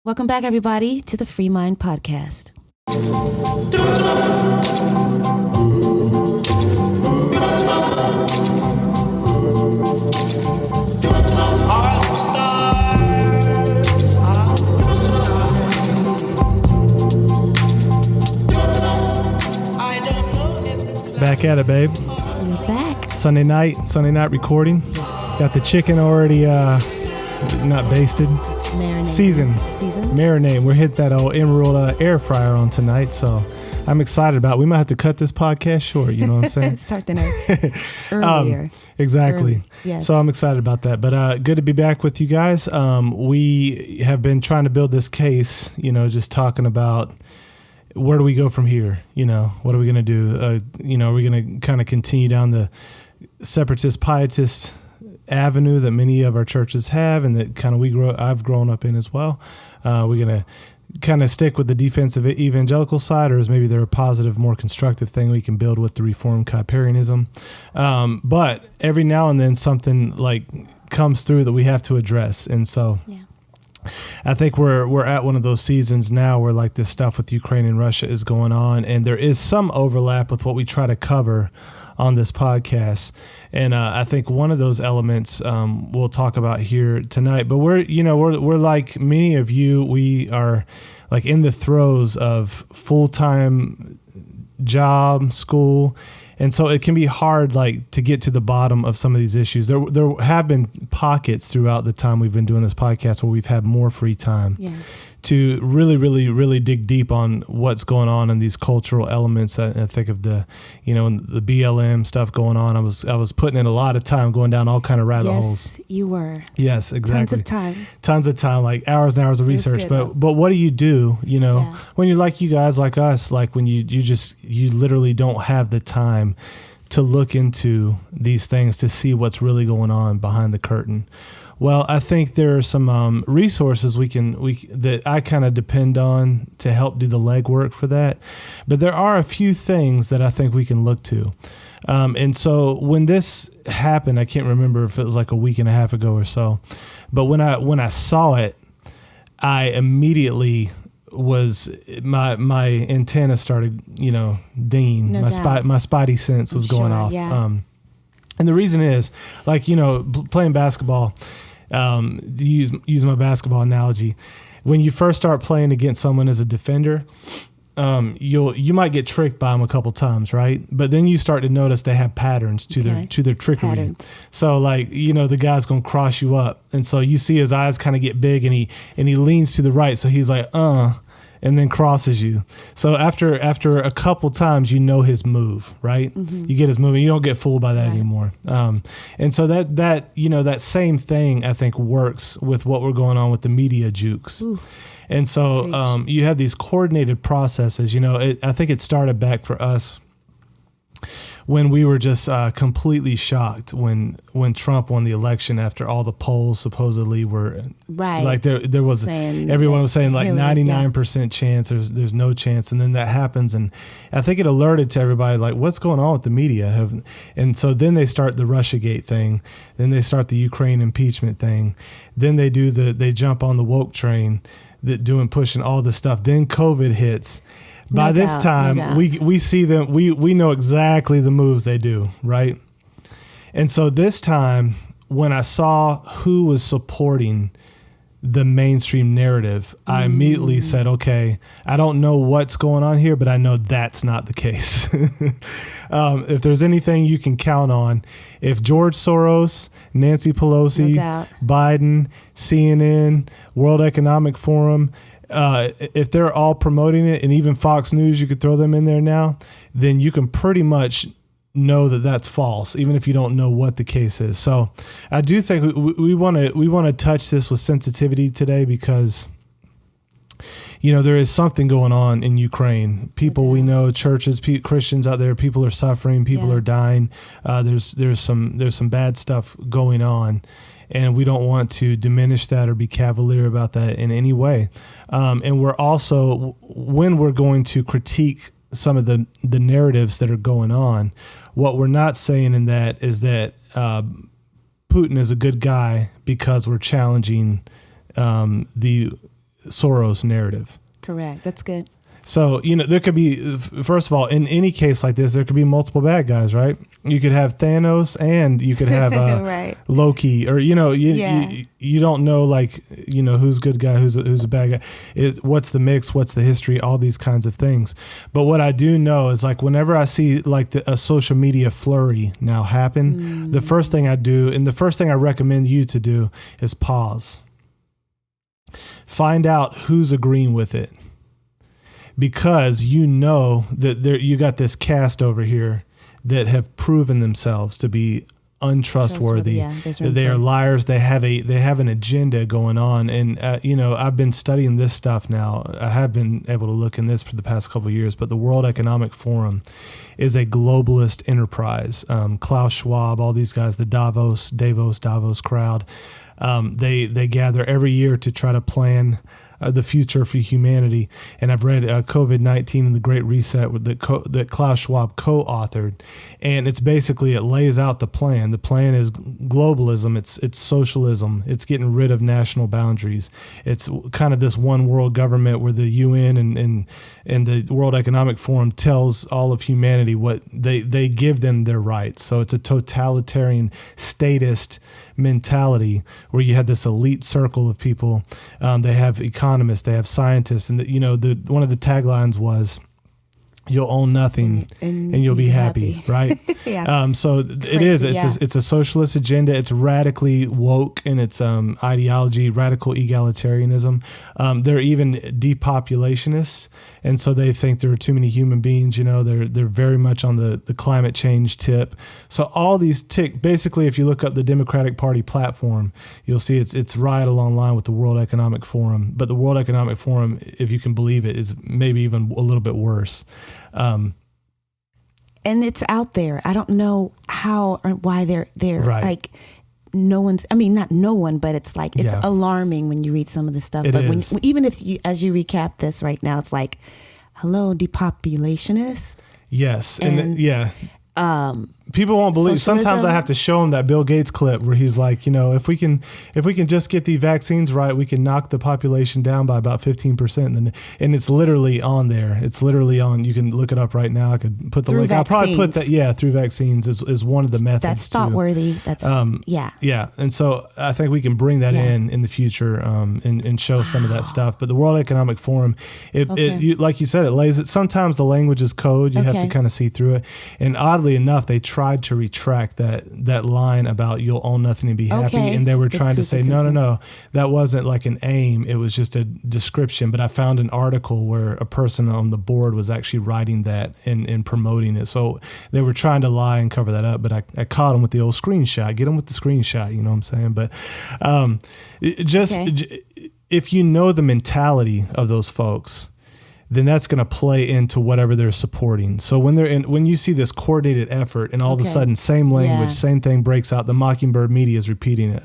Welcome back, everybody, to the Free Mind Podcast. Back at it, babe. We're back. Sunday night recording. Got the chicken already, not basted. Marinade. Seasoned. Marinade. We're hit that old Emerald air fryer on tonight, so I'm excited about it. We might have to cut this podcast short, you know what I'm saying? Start the night earlier. Exactly. Early. Yes. So I'm excited about that. But good to be back with you guys. We have been trying to build this case, just talking about where do we go from here? What are we going to do? Are we going to kind of continue down the separatist, pietist avenue that many of our churches have and that kind of I've grown up in as well? We're going to kind of stick with the defensive evangelical side, or is maybe there a positive, more constructive thing we can build with the Reformed Kuyperianism? But every now and then something like comes through that we have to address. And so I think we're at one of those seasons now where like this stuff with Ukraine and Russia is going on, and there is some overlap with what we try to cover on this podcast. And I think one of those elements we'll talk about here tonight. But we're like many of you, we are like in the throes of full-time job, school. And so it can be hard, like, to get to the bottom of some of these issues. There have been pockets throughout the time we've been doing this podcast where we've had more free time to really, really, really dig deep on what's going on in these cultural elements. I think of the BLM stuff going on. I was putting in a lot of time going down all kind of rabbit holes. Yes, you were. Yes, exactly. Tons of time, like hours and hours of research. But what do you do? When you're like you guys, like us, like when you literally don't have the time to look into these things to see what's really going on behind the curtain. Well, I think there are some resources that I kind of depend on to help do the legwork for that. But there are a few things that I think we can look to. And so when this happened, I can't remember if it was like a week and a half ago or so, but when I saw it, I immediately was my antenna started, dinging. No my doubt. my spidey sense was going off. Yeah. And the reason is, like, playing basketball, use my basketball analogy. When you first start playing against someone as a defender, you might get tricked by them a couple times, right? But then you start to notice they have patterns to their trickery. Patterns. So, like, the guy's gonna cross you up, and so you see his eyes kind of get big, and he leans to the right, so he's like, and then crosses you. So after a couple times, his move, right? Mm-hmm. You get his move, and you don't get fooled by that anymore. And so that same thing, I think, works with what we're going on with the media jukes. Ooh. And so you have these coordinated processes. I think it started back for us when we were just completely shocked when Trump won the election after all the polls supposedly were like there was everyone was saying like 99% chance, there's no chance, and then that happens, and I think it alerted to everybody like what's going on with the media. And so then they start the Russiagate thing, then they start the Ukraine impeachment thing, then they jump on the woke train pushing all this stuff, then COVID hits. By this time, we see them, we know exactly the moves they do, right? And so this time, when I saw who was supporting the mainstream narrative, I immediately said, okay, I don't know what's going on here, but I know that's not the case. If there's anything you can count on, if George Soros, Nancy Pelosi, Biden, CNN, World Economic Forum, if they're all promoting it, and even Fox News, you could throw them in there now, then you can pretty much know that that's false, even if you don't know what the case is. So I do think we want to touch this with sensitivity today because, there is something going on in Ukraine. People we know, churches, Christians out there, people are suffering, people are dying. There's some bad stuff going on. And we don't want to diminish that or be cavalier about that in any way. And we're also, when we're going to critique some of the narratives that are going on, what we're not saying in that is that Putin is a good guy because we're challenging the Soros narrative. Correct. That's good. So, there could be, first of all, in any case like this, there could be multiple bad guys, right? You could have Thanos and you could have Right. Loki, or, Yeah. you don't know, like, who's a good guy, who's a bad guy. What's the mix, what's the history, all these kinds of things. But what I do know is, like, whenever I see like a social media flurry now happen, the first thing I do, and the first thing I recommend you to do, is pause. Find out who's agreeing with it. Because that you got this cast over here that have proven themselves to be untrustworthy. Yeah, they are liars. They have an agenda going on, and I've been studying this stuff now. I have been able to look in this for the past couple of years. But the World Economic Forum is a globalist enterprise. Klaus Schwab, all these guys, the Davos crowd. They gather every year to try to plan the future for humanity. And I've read COVID-19 and the Great Reset that Klaus Schwab co-authored. And it's basically, it lays out the plan. The plan is globalism. It's socialism. It's getting rid of national boundaries. It's kind of this one world government where the UN and the World Economic Forum tells all of humanity what they give them their rights. So it's a totalitarian statist mentality where you have this elite circle of people. They have economists, they have scientists, and one of the taglines was, "You'll own nothing and you'll be happy," right? Yeah. So it is. It's a socialist agenda. It's radically woke in its ideology, radical egalitarianism. They're even depopulationists, and so they think there are too many human beings. They're very much on the climate change tip. So all these basically, if you look up the Democratic Party platform, you'll see it's right along line with the World Economic Forum. But the World Economic Forum, if you can believe it, is maybe even a little bit worse. And it's out there. I don't know how or why they're Right. like, not no one, but it's like, it's alarming when you read some of the stuff. But is. Even if as you recap this right now, it's like, hello, depopulationist. Yes. And people won't believe. Socialism. Sometimes I have to show them that Bill Gates clip where he's like, if we can just get the vaccines right, we can knock the population down by about 15%. And it's literally on there. It's literally on. You can look it up right now. I could put the link. I'll probably put that. Yeah, through vaccines is one of the methods. That's thought worthy. That's yeah. Yeah, and so I think we can bring that in the future and show some of that stuff. But the World Economic Forum, like you said, it lays it. Sometimes the language is code. You have to kind of see through it. And oddly enough, they tried to retract that line about you'll own nothing and be happy, and they were trying to say no, that wasn't like an aim. It was just a description. But I found an article where a person on the board was actually writing that and promoting it. So they were trying to lie and cover that up. But I caught them with the old screenshot. Get them with the screenshot. You know what I'm saying? But if you know the mentality of those folks, then that's going to play into whatever they're supporting. So when you see this coordinated effort and all of a sudden same language, same thing breaks out, the Mockingbird media is repeating it.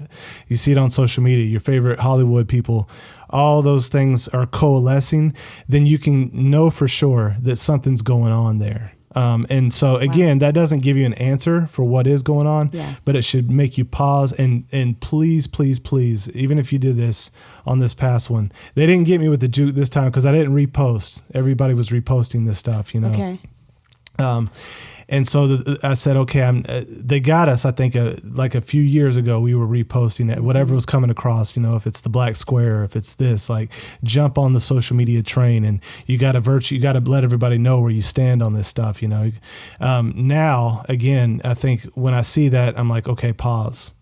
You see it on social media, your favorite Hollywood people, all those things are coalescing, then you can know for sure that something's going on there. And so again, that doesn't give you an answer for what is going on, but it should make you pause and please, even if you did this on this past one, they didn't get me with the juke this time because I didn't repost. Everybody was reposting this stuff, Okay. And so I said, okay, they got us. I think like a few years ago, we were reposting it, whatever was coming across, if it's the black square, if it's this, like jump on the social media train and you got to let everybody know where you stand on this stuff, Now, again, I think when I see that, I'm like, okay, pause.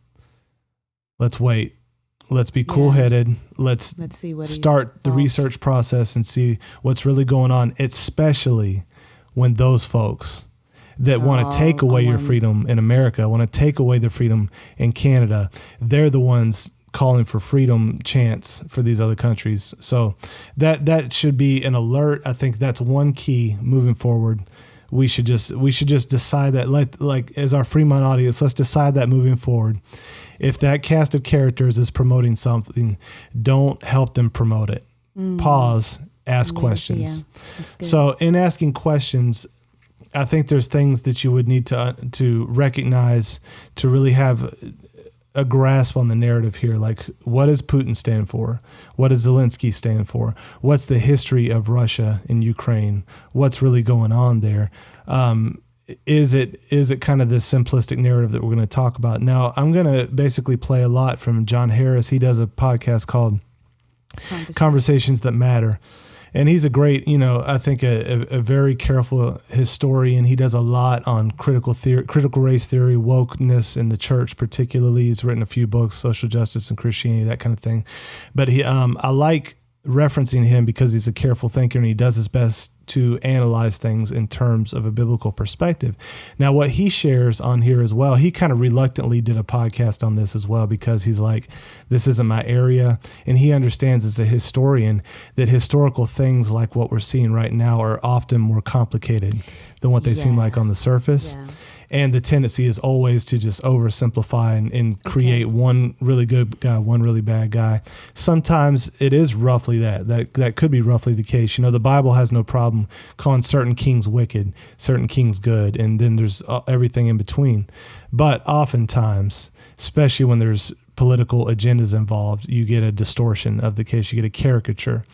Let's wait. Let's be cool-headed. Let's see what start the research process and see what's really going on, especially when those folks that want to take away your freedom in America, want to take away the freedom in Canada, they're the ones calling for freedom chants for these other countries. So that should be an alert. I think that's one key moving forward. We should just decide that, like as our Fremont audience, let's decide that moving forward. If that cast of characters is promoting something, don't help them promote it. Pause, ask questions. So in asking questions, I think there's things that you would need to recognize to really have a grasp on the narrative here. Like, what does Putin stand for? What does Zelensky stand for? What's the history of Russia and Ukraine? What's really going on there? Is it kind of this simplistic narrative that we're going to talk about? Now, I'm going to basically play a lot from John Harris. He does a podcast called Conversations That Matter. And he's a great, I think a very careful historian. He does a lot on critical race theory, wokeness in the church particularly. He's written a few books, Social Justice and Christianity, that kind of thing. But I like referencing him because he's a careful thinker and he does his best to analyze things in terms of a biblical perspective. Now, what he shares on here as well, he kind of reluctantly did a podcast on this as well because he's like, this isn't my area. And he understands as a historian that historical things like what we're seeing right now are often more complicated than what they seem like on the surface. Yeah. And the tendency is always to just oversimplify and create one really good guy, one really bad guy. Sometimes it is roughly that could be roughly the case. The Bible has no problem calling certain kings wicked, certain kings good, and then there's everything in between. But oftentimes, especially when there's political agendas involved, you get a distortion of the case, you get a caricature.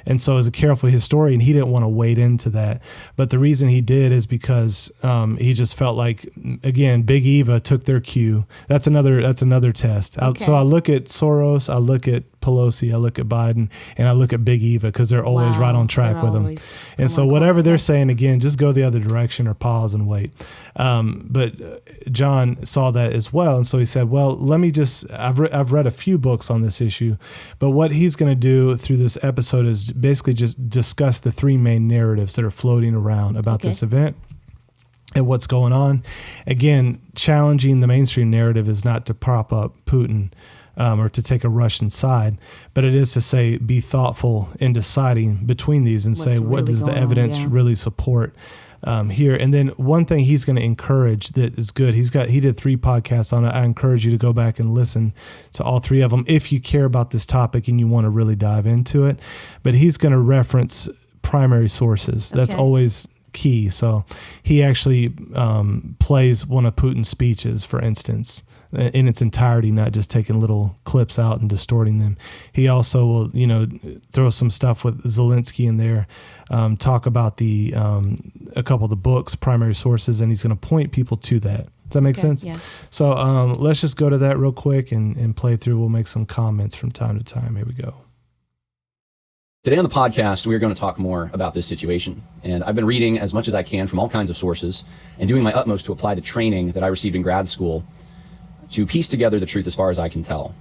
And so as a careful historian, he didn't want to wade into that. But the reason he did is because he just felt like, again, Big Eva took their cue. That's another test. Okay. So I look at Soros, I look at Pelosi, I look at Biden, and I look at Big Eva because they're always right on track with them. And so whatever they're saying, again, just go the other direction or pause and wait. But John saw that as well. And so he said, well, let me I've read a few books on this issue, but what he's going to do through this episode is basically just discuss the three main narratives that are floating around about this event and what's going on. Again, challenging the mainstream narrative is not to prop up Putin or to take a Russian side, but it is to say, be thoughtful in deciding between these and say, what does the evidence really support here? And then one thing he's going to encourage that is good, he did 3 podcasts on it. I encourage you to go back and listen to all 3 of them if you care about this topic and you want to really dive into it. But he's going to reference primary sources. That's always key. So he actually plays one of Putin's speeches, for instance, in its entirety, not just taking little clips out and distorting them. He also will, throw some stuff with Zelensky in there, talk about a couple of the books, primary sources, and he's going to point people to that. Does that make sense? Yeah. So let's just go to that real quick and play through. We'll make some comments from time to time. Here we go. Today on the podcast, we are going to talk more about this situation. And I've been reading as much as I can from all kinds of sources and doing my utmost to apply the training that I received in grad school to piece together the truth as far as I can tell.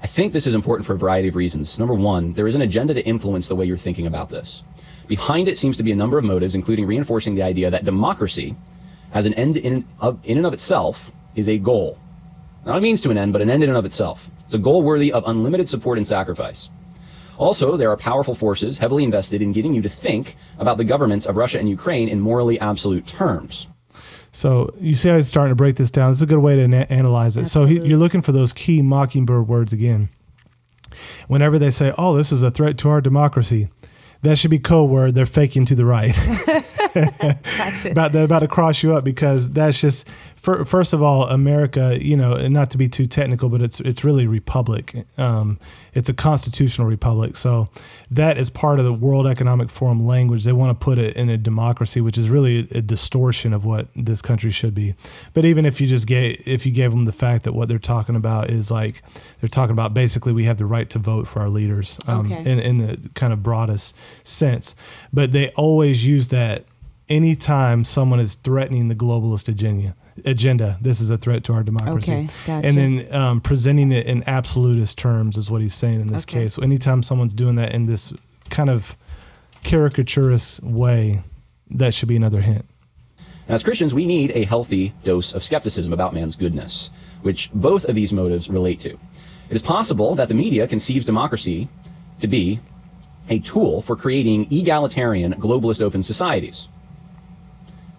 I think this is important for a variety of reasons. Number one, there is an agenda to influence the way you're thinking about this. Behind it seems to be a number of motives, including reinforcing the idea that democracy as an end in and of itself is a goal. Not a means to an end, but an end in and of itself. It's a goal worthy of unlimited support and sacrifice. Also, there are powerful forces heavily invested in getting you to think about the governments of Russia and Ukraine in morally absolute terms. So you see how he's starting to break this down. This is a good way to analyze it. Absolutely. So you're looking for those key mockingbird words again. Whenever they say, oh, this is a threat to our democracy, that should be code word. They're faking to the right. Gotcha. They're about to cross you up because that's just, first of all, America, and not to be too technical, but it's really republic. It's a constitutional republic. So that is part of the World Economic Forum language. They want to put it in a democracy, which is really a distortion of what this country should be. But even if you gave them the fact that what they're talking about is like, they're talking about basically we have the right to vote for our leaders in the kind of broadest sense. But they always use that anytime someone is threatening the globalist agenda, this is a threat to our democracy. Okay, gotcha. And then presenting it in absolutist terms is what he's saying in this case. So anytime someone's doing that in this kind of caricaturous way, that should be another hint. And as Christians, we need a healthy dose of skepticism about man's goodness, which both of these motives relate to. It is possible that the media conceives democracy to be a tool for creating egalitarian, globalist open societies.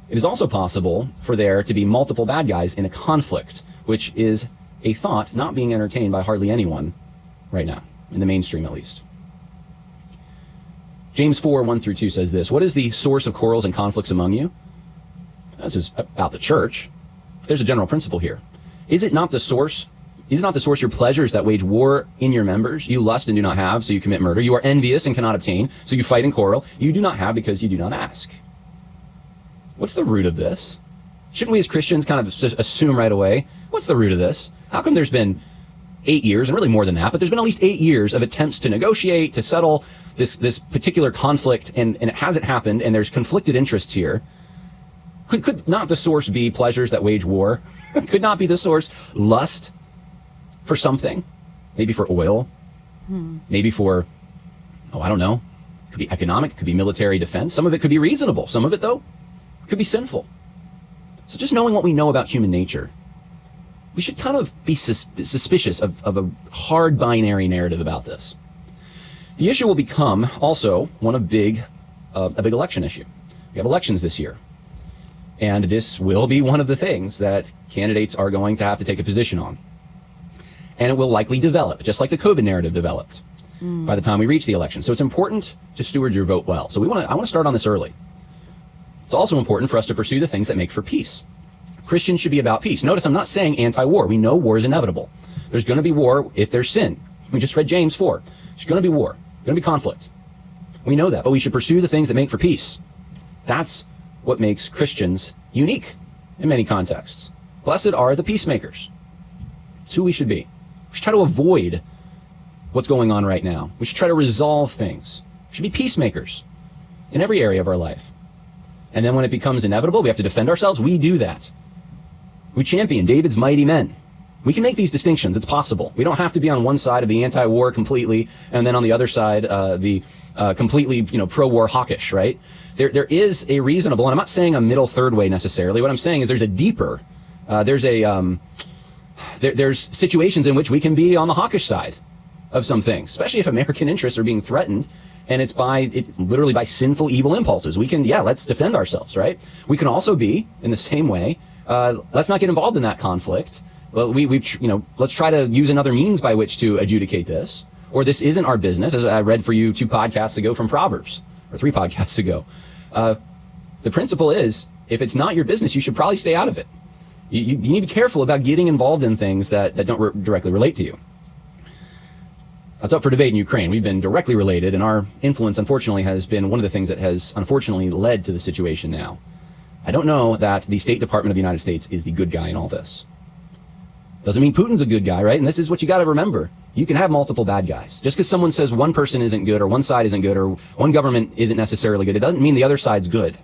It is also possible for there to be multiple bad guys in a conflict, which is a thought not being entertained by hardly anyone right now, in the mainstream at least. James 4:1-2 says this: what is the source of quarrels and conflicts among you? This is about the church. There's a general principle here. Is it not the source Is not the source your pleasures that wage war in your members? You lust and do not have, so you commit murder. You are envious and cannot obtain, so you fight and quarrel. You do not have because you do not ask. What's the root of this? Shouldn't we as Christians kind of just assume right away, what's the root of this? How come there's been 8 years, and really more than that, but there's been at least 8 years of attempts to negotiate, to settle this particular conflict, and it hasn't happened, and there's conflicted interests here. Could not the source be pleasures that wage war? Could not be the source lust for something? Maybe for oil, maybe for, I don't know. It could be economic, it could be military defense. Some of it could be reasonable. Some of it, though, could be sinful. So just knowing what we know about human nature, we should kind of be suspicious of a hard binary narrative about this. The issue will become also one of a big election issue. We have elections this year. And this will be one of the things that candidates are going to have to take a position on. And it will likely develop, just like the COVID narrative developed by the time we reach the election. So it's important to steward your vote well. So I want to start on this early. It's also important for us to pursue the things that make for peace. Christians should be about peace. Notice I'm not saying anti-war. We know war is inevitable. There's going to be war if there's sin. We just read James 4. There's going to be war. Going to be conflict. We know that, but we should pursue the things that make for peace. That's what makes Christians unique in many contexts. Blessed are the peacemakers. It's who we should be. We should try to avoid what's going on right now. We should try to resolve things. We should be peacemakers in every area of our life. And then when it becomes inevitable, we have to defend ourselves. We do that. We champion David's mighty men. We can make these distinctions. It's possible. We don't have to be on one side of the anti-war completely, and then on the other side, the completely, pro-war hawkish, right? There is a reasonable, and I'm not saying a middle third way necessarily. What I'm saying is there's a deeper, there's situations in which we can be on the hawkish side of some things, especially if American interests are being threatened, and it's literally by sinful, evil impulses. We can, let's defend ourselves, right? We can also be, in the same way, let's not get involved in that conflict. Well, let's try to use another means by which to adjudicate this. Or this isn't our business, as I read for you 2 podcasts ago from Proverbs, or 3 podcasts ago. The principle is, if it's not your business, you should probably stay out of it. You need to be careful about getting involved in things that don't directly relate to you. That's up for debate in Ukraine. We've been directly related, and our influence, unfortunately, has been one of the things that has, unfortunately, led to the situation now. I don't know that the State Department of the United States is the good guy in all this. Doesn't mean Putin's a good guy, right? And this is what you got to remember. You can have multiple bad guys. Just because someone says one person isn't good, or one side isn't good, or one government isn't necessarily good, it doesn't mean the other side's good.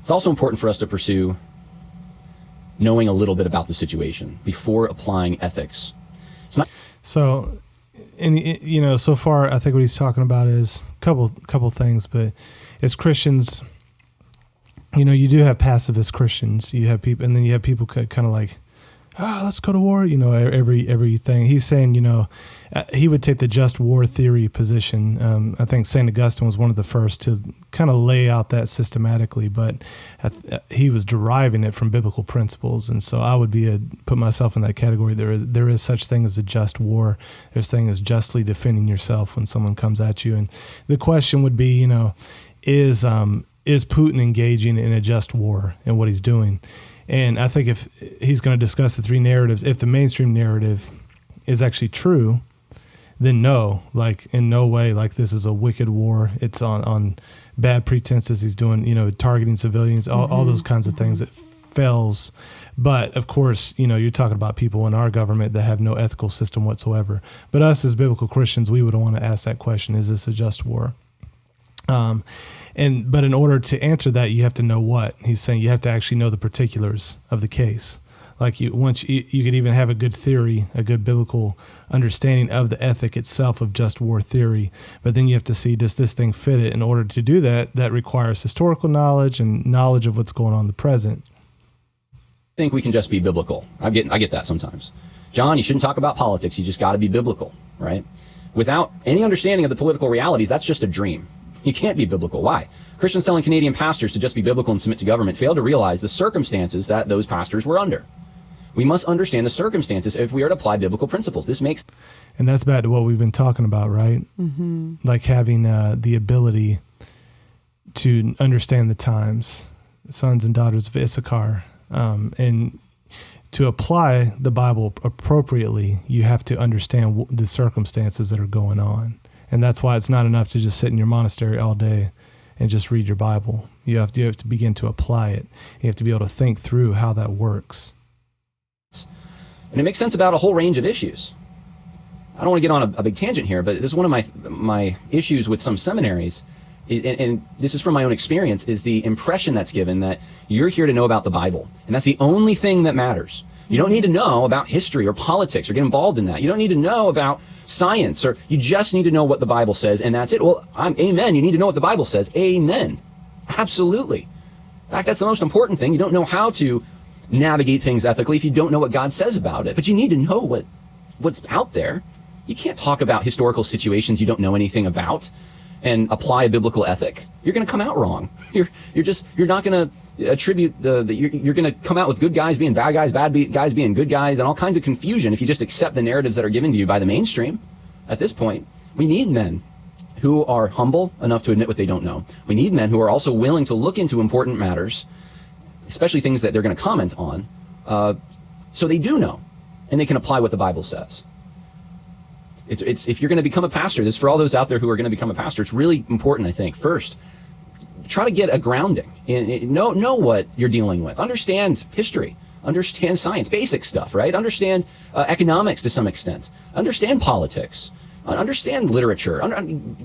It's also important for us to pursue knowing a little bit about the situation before applying ethics. It's not. So, and so far, I think what he's talking about is a couple things. But as Christians, you do have pacifist Christians. You have people, and then you have people kind of like, let's go to war. Everything. He's saying, he would take the just war theory position. I think St. Augustine was one of the first to kind of lay out that systematically, but he was deriving it from biblical principles. And so I would put myself in that category. There is such thing as a just war. There's thing as justly defending yourself when someone comes at you. And the question would be, is Putin engaging in a just war in what he's doing? And I think if he's going to discuss the 3 narratives, if the mainstream narrative is actually true, then no, in no way, this is a wicked war. It's on bad pretenses. He's doing, targeting civilians, all those kinds of things. It fails. But of course, you're talking about people in our government that have no ethical system whatsoever. But us as biblical Christians, we would want to ask that question: is this a just war? But in order to answer that, you have to know what he's saying. You have to actually know the particulars of the case. You could even have a good theory, a good biblical understanding of the ethic itself of just war theory. But then you have to see, does this thing fit it? In order to do that, that requires historical knowledge and knowledge of what's going on in the present. I think we can just be biblical. I get that sometimes. John, you shouldn't talk about politics. You just got to be biblical, right? Without any understanding of the political realities, that's just a dream. You can't be biblical. Why? Christians telling Canadian pastors to just be biblical and submit to government fail to realize the circumstances that those pastors were under. We must understand the circumstances if we are to apply biblical principles. And that's back to what we've been talking about, right? Mm-hmm. Like having the ability to understand the times, sons and daughters of Issachar, and to apply the Bible appropriately, you have to understand the circumstances that are going on. And that's why it's not enough to just sit in your monastery all day and just read your Bible. You have to begin to apply it. You have to be able to think through how that works. And it makes sense about a whole range of issues. I don't want to get on a big tangent here, but this is one of my issues with some seminaries, and this is from my own experience, is the impression that's given that you're here to know about the Bible, and that's the only thing that matters. You don't need to know about history or politics or get involved in that. You don't need to know about science, or you just need to know what the Bible says, and that's it. Well, amen. You need to know what the Bible says. Amen. Absolutely. In fact, that's the most important thing. You don't know how to navigate things ethically if you don't know what God says about it. But you need to know what's out there. You can't talk about historical situations you don't know anything about and apply a biblical ethic. You're going to come out wrong. You're not going to attribute you're going to come out with good guys being bad guys, guys being good guys, and all kinds of confusion if you just accept the narratives that are given to you by the mainstream. At this point, we need men who are humble enough to admit what they don't know. We need men who are also willing to look into important matters, especially things that they're going to comment on, so they do know, and they can apply what the Bible says. It's if you're going to become a pastor, this is for all those out there who are going to become a pastor, it's really important, I think. First, try to get a grounding. Know what you're dealing with. Understand history. Understand science, basic stuff, right? Understand economics to some extent. Understand politics. Understand literature.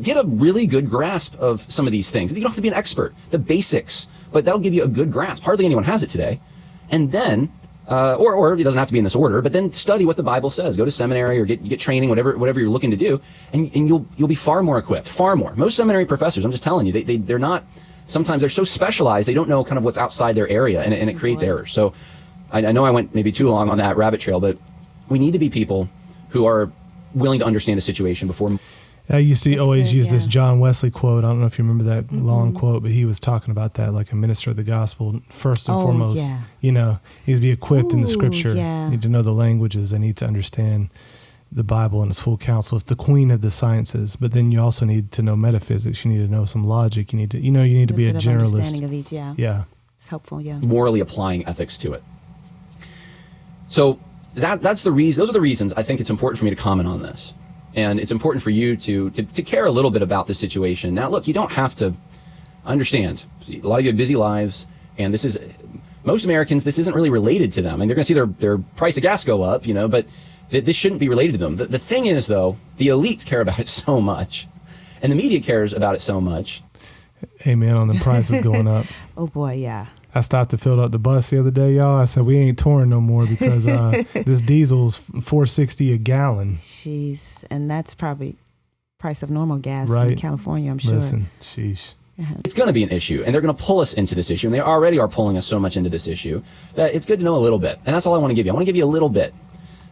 Get a really good grasp of some of these things. You don't have to be an expert. The basics, but that'll give you a good grasp. Hardly anyone has it today. And then, or it doesn't have to be in this order, but then study what the Bible says. Go to seminary or get training, whatever you're looking to do, and you'll be far more equipped. Far more. Most seminary professors, I'm just telling you, they're not. Sometimes they're so specialized they don't know kind of what's outside their area, and it creates errors. So I know I went maybe too long on that rabbit trail, but we need to be people who are willing to understand a situation before. I used to always use this John Wesley quote. I don't know if you remember that long quote, but he was talking about that, like a minister of the gospel, first and foremost, needs to be equipped in the scripture. You need to know the languages. They need to understand the Bible and its full counsel. It's the queen of the sciences, but then you also need to know metaphysics. You need to know some logic. You need to, be a generalist. Understanding of each, it's helpful. Morally applying ethics to it. So that's the reason. Those are the reasons I think it's important for me to comment on this. And it's important for you to care a little bit about this situation. Now, look, you don't have to understand. A lot of you have busy lives, and most Americans, this isn't really related to them. And they're going to see their price of gas go up, but this shouldn't be related to them. The thing is, though, the elites care about it so much, and the media cares about it so much. Amen on the prices going up. Oh, boy, yeah. I stopped to fill up the bus the other day, y'all. I said, we ain't touring no more because this diesel's $4.60 a gallon. Jeez. And that's probably price of normal gas right. in California, I'm sure. Listen, sheesh. It's going to be an issue, and they're going to pull us into this issue, and they already are pulling us so much into this issue that it's good to know a little bit. And that's all I want to give you. I want to give you a little bit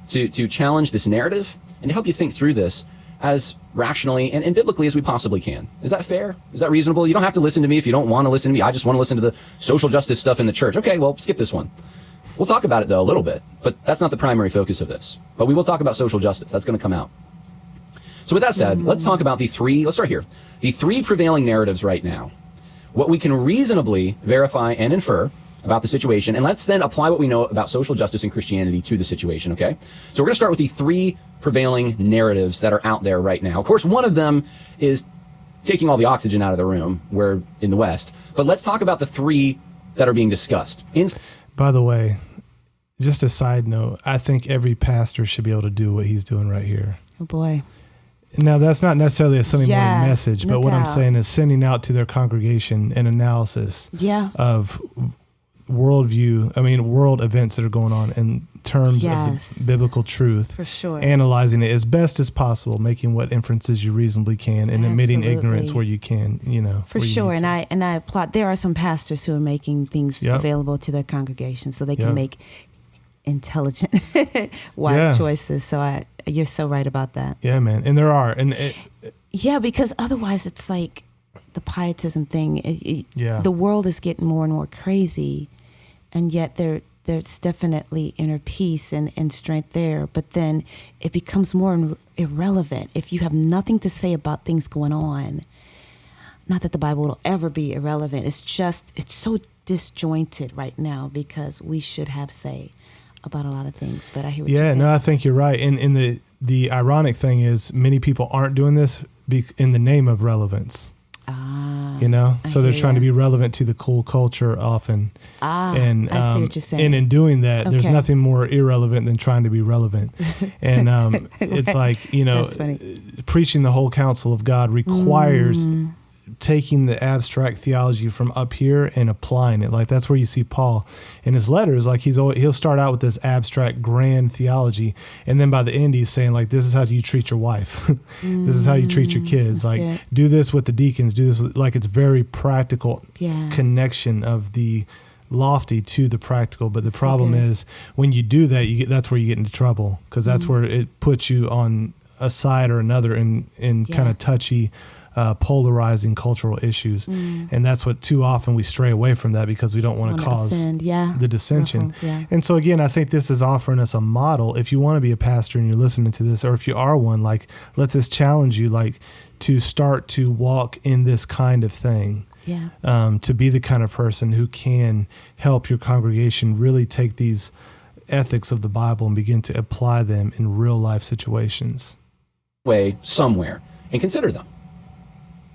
to challenge this narrative and to help you think through this as rationally and biblically as we possibly can. Is that fair? Is that reasonable? You don't have to listen to me if you don't want to listen to me. I just want to listen to the social justice stuff in the church. Okay, well, skip this one. We'll talk about it, though, a little bit, but that's not the primary focus of this. But we will talk about social justice. That's going to come out. So with that said, let's talk about let's start here. The three prevailing narratives right now, what we can reasonably verify and infer about the situation, and let's then apply what we know about social justice and Christianity to the situation, okay? So we're going to start with the three prevailing narratives that are out there right now. Of course, one of them is taking all the oxygen out of the room. We're in the West. But let's talk about the three that are being discussed. By the way, just a side note, I think every pastor should be able to do what he's doing right here. Oh, boy. Now, that's not necessarily a Sunday morning message, but what I'm saying is sending out to their congregation an analysis of world events that are going on in terms of the biblical truth. For sure. Analyzing it as best as possible, making what inferences you reasonably can, and admitting ignorance where you can, For sure. And I applaud. There are some pastors who are making things available to their congregation so they can make intelligent, wise choices. So you're so right about that. Yeah, man. And there are. Because otherwise it's like the pietism thing. The world is getting more and more crazy, and yet there's definitely inner peace and strength there. But then it becomes more irrelevant if you have nothing to say about things going on. Not that the Bible will ever be irrelevant. It's so disjointed right now because we should have say about a lot of things. But I hear what you're saying. No, I think you're right. And the ironic thing is many people aren't doing this in the name of relevance. So they're trying to be relevant to the cool culture often. And I see what you're saying. And in doing that, there's nothing more irrelevant than trying to be relevant. And it's like, preaching the whole counsel of God requires taking the abstract theology from up here and applying it. Like that's where you see Paul in his letters. Like he'll start out with this abstract grand theology, and then by the end he's saying like, this is how you treat your wife. This is how you treat your kids. That's like good. Do this with the deacons, do this with, like it's very practical connection of the lofty to the practical. But the problem is when you do that, that's where you get into trouble, because that's where it puts you on a side or another in kind of touchy polarizing cultural issues. And that's what too often we stray away from that, because we don't want to cause the dissension. And so again, I think this is offering us a model. If you want to be a pastor and you're listening to this, or if you are one, like let this challenge you, like to start to walk in this kind of thing. To be the kind of person who can help your congregation really take these ethics of the Bible and begin to apply them in real life situations. Way somewhere and consider them.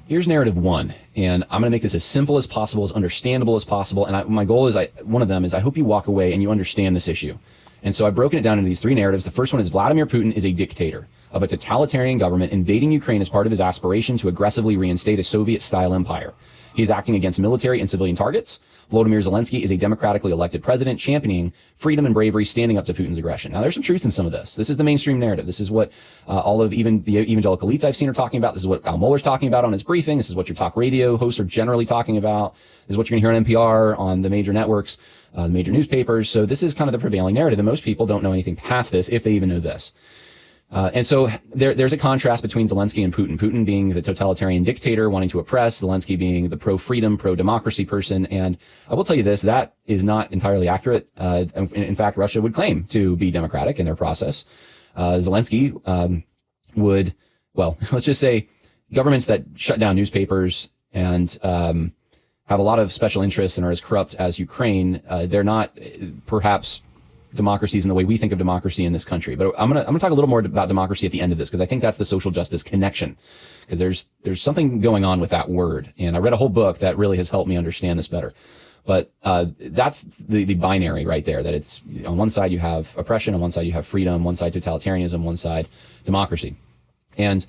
Here's narrative one, and I'm going to make this as simple as possible, as understandable as possible. And my goal is, one of them is I hope you walk away and you understand this issue. And so I've broken it down into these three narratives. The first one is Vladimir Putin is a dictator of a totalitarian government invading Ukraine as part of his aspiration to aggressively reinstate a Soviet-style empire. He is acting against military and civilian targets. Volodymyr Zelensky is a democratically elected president championing freedom and bravery, standing up to Putin's aggression. Now, there's some truth in some of this. This is the mainstream narrative. This is what all of even the evangelical elites I've seen are talking about. This is what Al Mohler's talking about on his briefing. This is what your talk radio hosts are generally talking about. This is what you're going to hear on NPR, on the major networks, the major newspapers. So this is kind of the prevailing narrative, and most people don't know anything past this, if they even know this. And so there's a contrast between Zelensky and Putin. Putin being the totalitarian dictator wanting to oppress, Zelensky being the pro-freedom, pro-democracy person. And I will tell you this, that is not entirely accurate. In fact, Russia would claim to be democratic in their process. Zelensky let's just say governments that shut down newspapers and have a lot of special interests and are as corrupt as Ukraine, they're not perhaps democracies in the way we think of democracy in this country. But I'm gonna talk a little more about democracy at the end of this, because I think that's the social justice connection, because there's something going on with that word. And I read a whole book that really has helped me understand this better. But that's the binary right there, that it's on one side you have oppression, on one side you have freedom, one side totalitarianism, one side democracy. And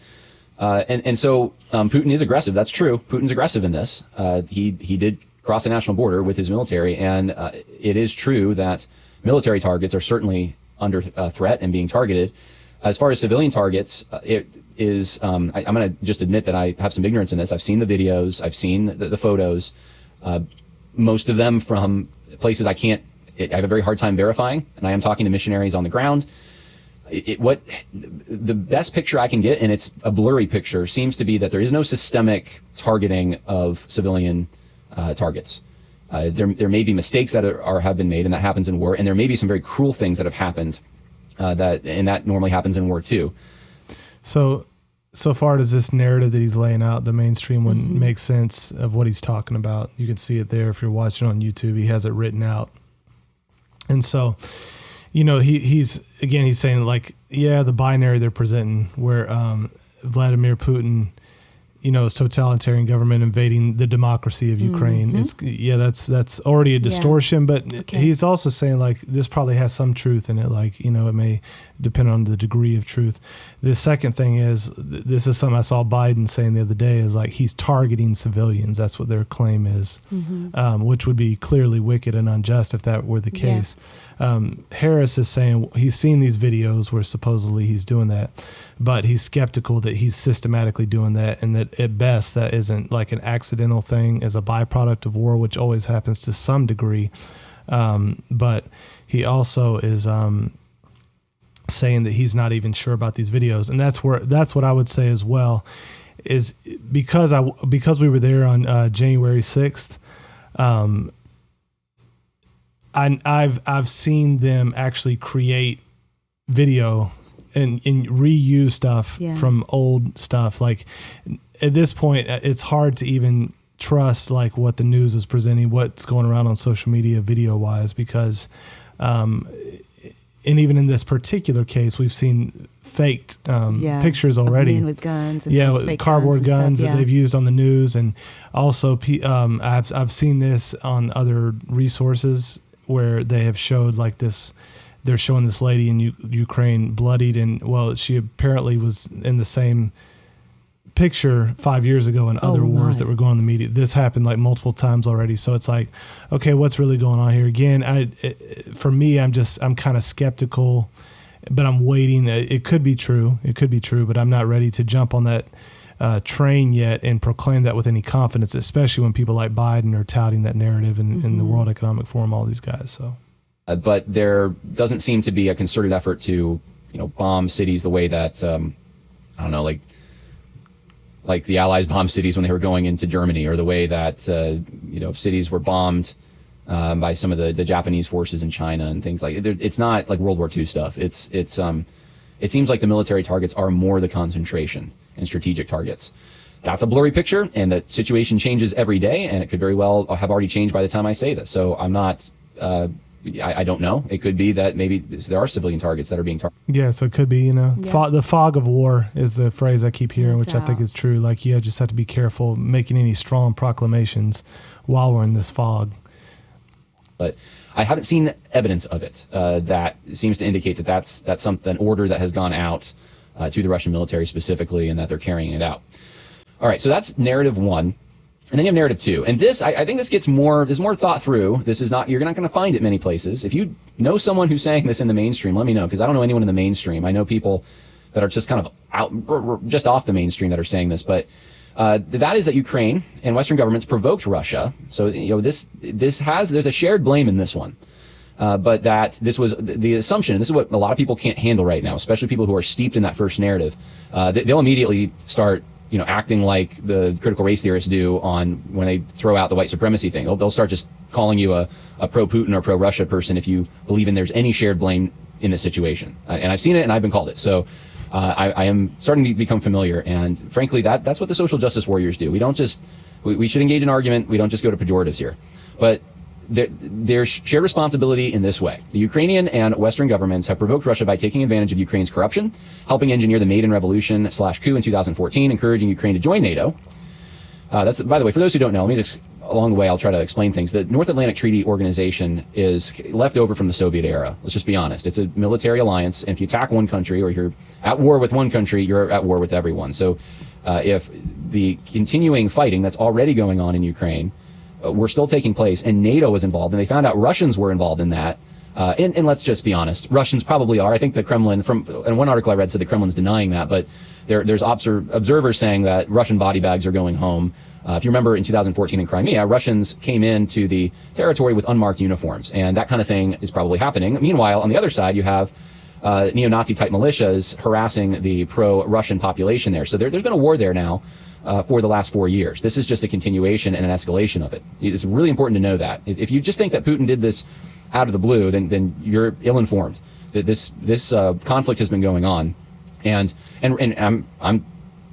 so Putin is aggressive. That's true. Putin's aggressive in this. He did cross the national border with his military, and it is true that military targets are certainly under threat and being targeted. As far as civilian targets, it is, I'm going to just admit that I have some ignorance in this. I've seen the videos, I've seen the photos, most of them from places I have a very hard time verifying, and I am talking to missionaries on the ground. The best picture I can get, and it's a blurry picture, seems to be that there is no systemic targeting of civilian targets. There may be mistakes that have been made, and that happens in war, and there may be some very cruel things that have happened, that normally happens in war too. So far does this narrative that he's laying out, the mainstream one, make sense of what he's talking about? You can see it there if you're watching on YouTube. He has it written out, and so he's saying like, the binary they're presenting where Vladimir Putin, is totalitarian government invading the democracy of Ukraine. That's already a distortion, but he's also saying like this probably has some truth in it. Like, it may depend on the degree of truth. The second thing is, this is something I saw Biden saying the other day, is like he's targeting civilians. That's what their claim is, which would be clearly wicked and unjust if that were the case. Harris is saying he's seen these videos where supposedly he's doing that, but he's skeptical that he's systematically doing that, and that at best that isn't like an accidental thing as a byproduct of war, which always happens to some degree. But he also is saying that he's not even sure about these videos, and that's what I would say as well, is because we were there on January 6th. I've seen them actually create video and reuse stuff from old stuff. Like at this point, it's hard to even trust like what the news is presenting, what's going around on social media video wise, because even in this particular case, we've seen faked pictures already. Men with guns. And with fake cardboard guns stuff, that they've used on the news. And also, I've seen this on other resources where they have showed like this. They're showing this lady in Ukraine bloodied, and she apparently was in the same picture 5 years ago in other wars that were going on in the media. This happened like multiple times already. So it's like, okay, what's really going on here? Again, for me, I'm kind of skeptical, but I'm waiting. It could be true. But I'm not ready to jump on that train yet and proclaim that with any confidence, especially when people like Biden are touting that narrative in the World Economic Forum, all these guys. So, but there doesn't seem to be a concerted effort to, bomb cities the way that, I don't know, like the Allies bombed cities when they were going into Germany, or the way that, cities were bombed by some of the Japanese forces in China and things like it. It's not like World War II stuff. It seems like the military targets are more the concentration and strategic targets. That's a blurry picture, and the situation changes every day, and it could very well have already changed by the time I say this. So I'm not, I don't know. It could be that maybe there are civilian targets that are being targeted. Yeah, so it could be, the fog of war is the phrase I keep hearing, which I think is true. Like, just have to be careful making any strong proclamations while we're in this fog. But I haven't seen evidence of it that seems to indicate that that's an order that has gone out to the Russian military specifically, and that they're carrying it out. All right, so that's narrative one. And then you have narrative two. And this, I think this is more thought through. This is not, you're not going to find it many places. If you know someone who's saying this in the mainstream, let me know, because I don't know anyone in the mainstream. I know people that are just kind of out, just off the mainstream that are saying this. But that is that Ukraine and Western governments provoked Russia. So, there's a shared blame in this one. But that this was the assumption, and this is what a lot of people can't handle right now, especially people who are steeped in that first narrative. They'll immediately start, acting like the critical race theorists do when they throw out the white supremacy thing. They'll start just calling you a pro-Putin or pro-Russia person if you believe there's any shared blame in this situation. And I've seen it, and I've been called it. So I am starting to become familiar. And frankly, that's what the social justice warriors do. We don't just, we should engage in argument. We don't just go to pejoratives here. But there's shared responsibility in this way. The Ukrainian and Western governments have provoked Russia by taking advantage of Ukraine's corruption, helping engineer the Maidan Revolution / coup in 2014, encouraging Ukraine to join NATO. That's, by the way, for those who don't know, let me just, along the way, I'll try to explain things. The North Atlantic Treaty Organization is left over from the Soviet era. Let's just be honest. It's a military alliance, and if you attack one country, or you're at war with one country, you're at war with everyone. So if the continuing fighting that's already going on in Ukraine were still taking place, and NATO was involved, and they found out Russians were involved in that, and let's just be honest, Russians probably are. I think the Kremlin, in one article I read, said the Kremlin's denying that, but there's observers saying that Russian body bags are going home. If you remember in 2014 in Crimea, Russians came into the territory with unmarked uniforms, and that kind of thing is probably happening. Meanwhile, on the other side, you have neo-Nazi type militias harassing the pro-Russian population there. So there's been a war there now for the last 4 years. This is just a continuation and an escalation of it. It's really important to know that. If you just think that Putin did this out of the blue, then you're ill-informed. This conflict has been going on, and I'm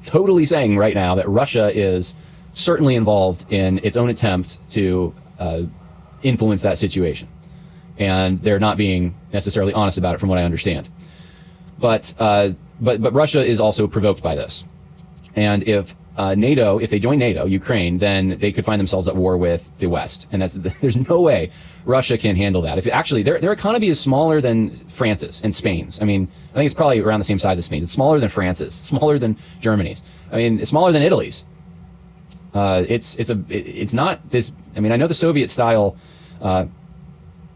totally saying right now that Russia is certainly involved in its own attempt to influence that situation, and they're not being necessarily honest about it, from what I understand. But Russia is also provoked by this, and if they join NATO, Ukraine, then they could find themselves at war with the West, and there's no way Russia can handle that. If actually their economy is smaller than France's and Spain's. I mean, I think it's probably around the same size as Spain's. It's smaller than France's. It's smaller than Germany's. I mean, it's smaller than Italy's. It's not this. I mean, I know the Soviet style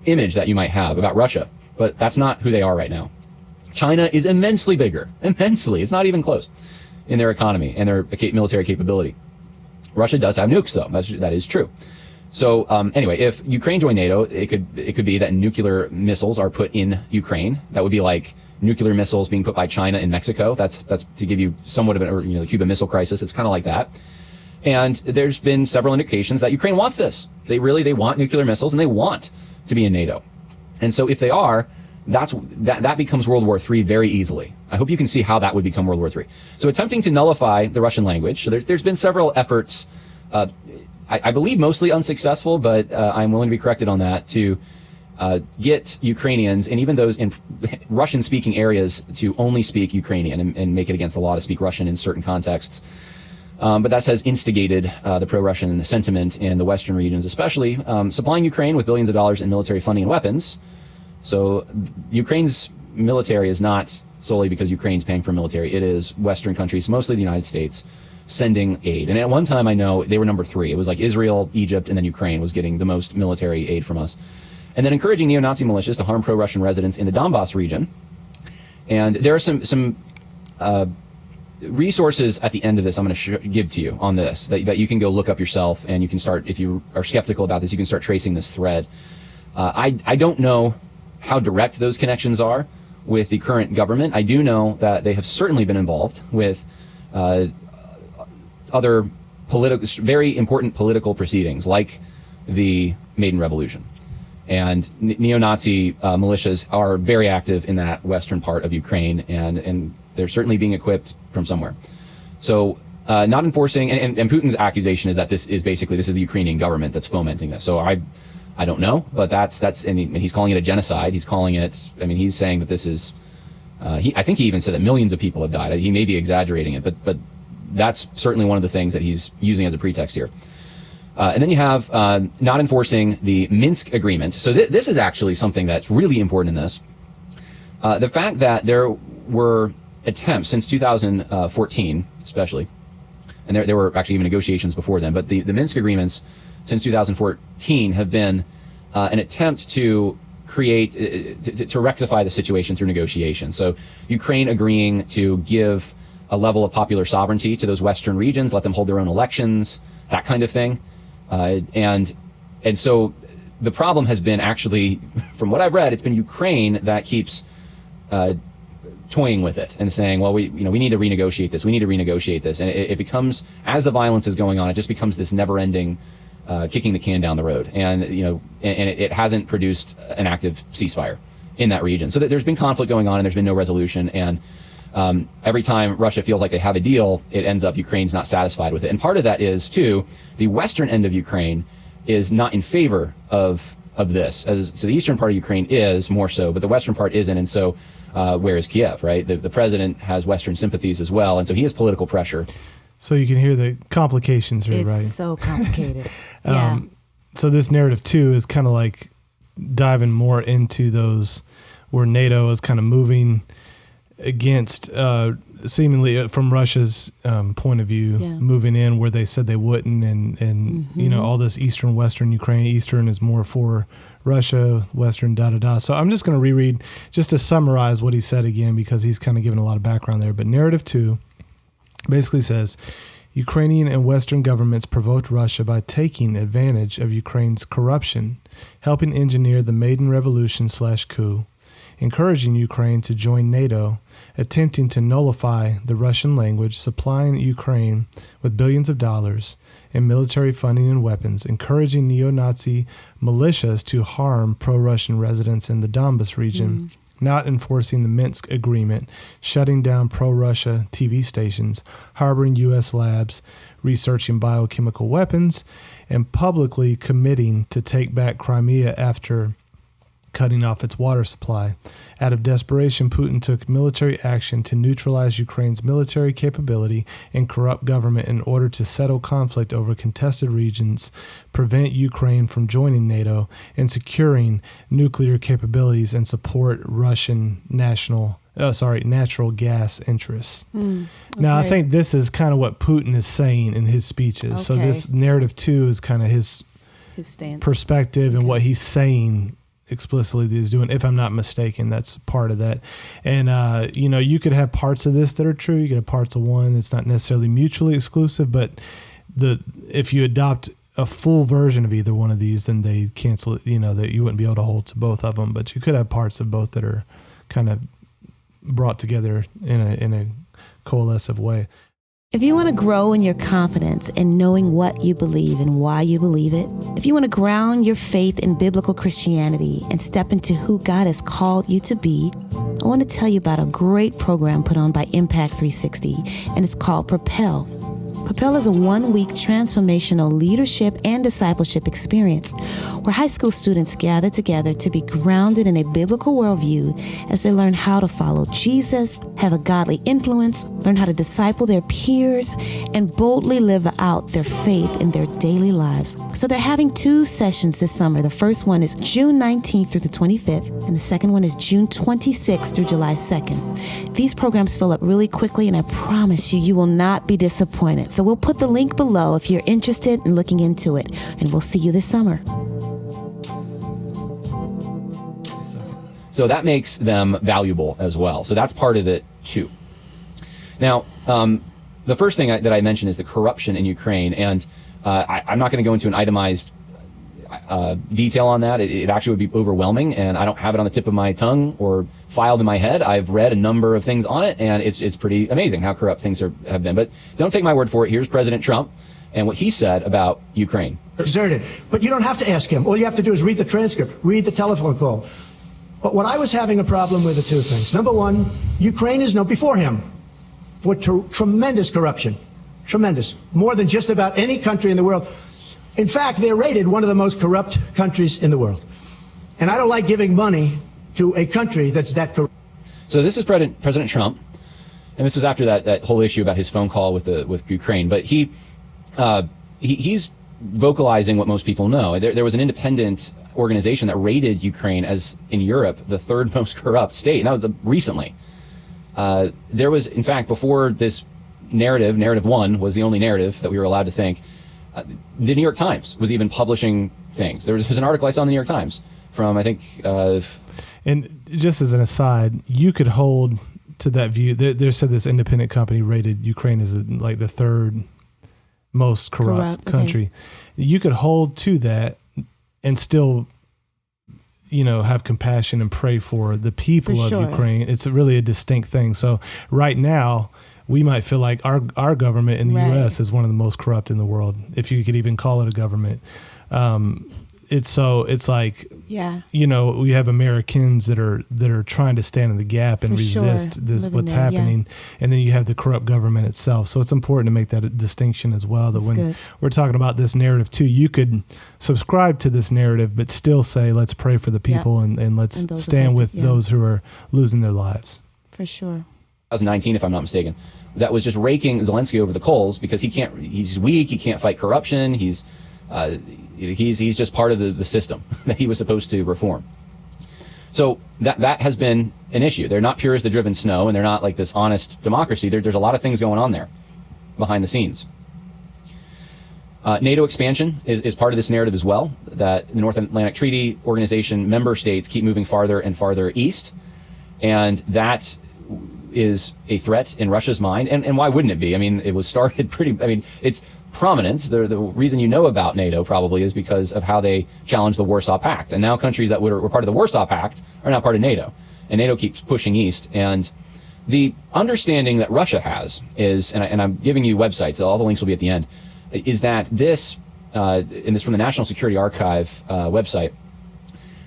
image that you might have about Russia, but that's not who they are right now. China is immensely bigger. Immensely. It's not even close in their economy and their military capability. Russia does have nukes, though. That is true. So anyway, if Ukraine joined NATO, it could be that nuclear missiles are put in Ukraine. That would be like nuclear missiles being put by China in Mexico. That's to give you somewhat of the Cuban Missile Crisis. It's kind of like that. And there's been several indications that Ukraine wants this. They want nuclear missiles, and they want to be in NATO. And so if they are, that becomes World War III very easily. I hope you can see how that would become World War III. So attempting to nullify the Russian language. So there's been several efforts, I believe mostly unsuccessful, but I'm willing to be corrected on that, to get Ukrainians and even those in Russian-speaking areas to only speak Ukrainian and make it against the law to speak Russian in certain contexts. But that has instigated the pro-Russian sentiment in the Western regions, especially supplying Ukraine with billions of dollars in military funding and weapons. So Ukraine's military is not solely because Ukraine's paying for military. It is Western countries, mostly the United States, sending aid. And at one time, I know they were number 3. It was like Israel, Egypt, and then Ukraine was getting the most military aid from us. And then encouraging neo-Nazi militias to harm pro-Russian residents in the Donbass region. And there are some resources at the end of this I'm going to give to you on this that you can go look up yourself, and you can start, if you are skeptical about this, you can start tracing this thread. I don't know how direct those connections are with the current government. I do know that they have certainly been involved with other very important political proceedings like the Maidan Revolution. And neo-Nazi militias are very active in that western part of Ukraine, and they're certainly being equipped from somewhere. So not enforcing, and Putin's accusation is that this is the Ukrainian government that's fomenting this. So I don't know, but that's and he's calling it a genocide. He's calling it, he's saying that this is, I think he even said that millions of people have died. He may be exaggerating it, but that's certainly one of the things that he's using as a pretext here. And then you have not enforcing the Minsk agreement. So this is actually something that's really important in this. The fact that there were attempts since 2014, especially, and there were actually even negotiations before then, but the Minsk agreements since 2014 have been an attempt to create, to rectify the situation through negotiation. So Ukraine agreeing to give a level of popular sovereignty to those Western regions, let them hold their own elections, that kind of thing. And so the problem has been actually, from what I've read, it's been Ukraine that keeps toying with it and saying, well, we need to renegotiate this. We need to renegotiate this. And it becomes, as the violence is going on, it just becomes this never-ending kicking the can down the road. And, it hasn't produced an active ceasefire in that region. So there's been conflict going on and there's been no resolution. And every time Russia feels like they have a deal, it ends up Ukraine's not satisfied with it. And part of that is, too, the western end of Ukraine is not in favor of this. So the eastern part of Ukraine is more so, but the western part isn't. And so where is Kiev, right? The president has Western sympathies as well. And so he has political pressure. So you can hear the complications here, right? It's so complicated. Yeah. So this narrative, too, is kind of like diving more into those where NATO is kind of moving against, seemingly from Russia's point of view, moving in where they said they wouldn't, and all this eastern, western Ukraine. Eastern is more for Russia, western, da-da-da. So I'm just going to reread just to summarize what he said again, because he's kind of given a lot of background there. But narrative 2 basically says, Ukrainian and Western governments provoked Russia by taking advantage of Ukraine's corruption, helping engineer the Maidan Revolution / coup, encouraging Ukraine to join NATO, attempting to nullify the Russian language, supplying Ukraine with billions of dollars in military funding and weapons, encouraging neo-Nazi militias to harm pro-Russian residents in the Donbass region, not enforcing the Minsk agreement, shutting down pro-Russia TV stations, harboring U.S. labs, researching biochemical weapons, and publicly committing to take back Crimea after cutting off its water supply. Out of desperation, Putin took military action to neutralize Ukraine's military capability and corrupt government in order to settle conflict over contested regions, prevent Ukraine from joining NATO, and securing nuclear capabilities and support Russian natural gas interests. Okay. Now, I think this is kind of what Putin is saying in his speeches. Okay. So this narrative 2 is kind of his stance, perspective, and what he's saying explicitly that he's doing, if I'm not mistaken. That's part of that. And you could have parts of this that are true, you could have parts of one that's not necessarily mutually exclusive, but if you adopt a full version of either one of these, then they cancel it, that you wouldn't be able to hold to both of them. But you could have parts of both that are kind of brought together in a coalescive way. If you want to grow in your confidence in knowing what you believe and why you believe it, if you want to ground your faith in biblical Christianity and step into who God has called you to be, I want to tell you about a great program put on by Impact 360, and it's called Propel. Propel is a one-week transformational leadership and discipleship experience where high school students gather together to be grounded in a biblical worldview as they learn how to follow Jesus, have a godly influence, learn how to disciple their peers, and boldly live out their faith in their daily lives. So they're having 2 sessions this summer. The first one is June 19th through the 25th, and the second one is June 26th through July 2nd. These programs fill up really quickly, and I promise you will not be disappointed. So we'll put the link below if you're interested in looking into it, and we'll see you this summer. So that makes them valuable as well. So that's part of it too. Now, the first thing that I mentioned is the corruption in Ukraine, and I'm not going to go into an itemized detail on that. It actually would be overwhelming, and I don't have it on the tip of my tongue or filed in my head. I've read a number of things on it, and it's pretty amazing how corrupt things have been. But don't take my word for it. Here's President Trump and what he said about Ukraine. Exerted. But you don't have to ask him. All you have to do is read the transcript, read the telephone call. But what I was having a problem with are 2 things. Number one, Ukraine is known before him for tremendous corruption. Tremendous. More than just about any country in the world. In fact, they're rated one of the most corrupt countries in the world. And I don't like giving money to a country that's that corrupt. So this is President Trump, and this was after that whole issue about his phone call with Ukraine. But he's vocalizing what most people know. There was an independent organization that rated Ukraine as, in Europe, the 3rd most corrupt state, and that was recently. There was, in fact, before this narrative 1 was the only narrative that we were allowed to think, the New York Times was even publishing things. There was an article I saw in the New York Times from, I think... and just as an aside, you could hold to that view. There said this independent company rated Ukraine as like the 3rd most corrupt country. Okay. You could hold to that and still, have compassion and pray for the people of Ukraine. It's really a distinct thing. So right now, we might feel like our government in the U.S. is one of the most corrupt in the world, if you could even call it a government. It's like, we have Americans that are trying to stand in the gap and resist what's happening. And then you have the corrupt government itself. So it's important to make that distinction as well, that when we're talking about this narrative too, you could subscribe to this narrative, but still say, let's pray for the people and let's stand with those who are losing their lives. For sure. 2019, if I'm not mistaken, that was just raking Zelensky over the coals because he's weak, he can't fight corruption, he's just part of the system that he was supposed to reform. So that has been an issue. They're not pure as the driven snow, and they're not like this honest democracy. There's a lot of things going on there behind the scenes. NATO expansion is part of this narrative as well, that the North Atlantic Treaty Organization member states keep moving farther and farther east, and that is a threat in Russia's mind. And why wouldn't it be? I mean, it was started it's prominence. The reason you know about NATO probably is because of how they challenged the Warsaw Pact. And now countries that were part of the Warsaw Pact are now part of NATO. And NATO keeps pushing east. And the understanding that Russia has is, and I'm giving you websites, all the links will be at the end, is that this, and this from the National Security Archive website,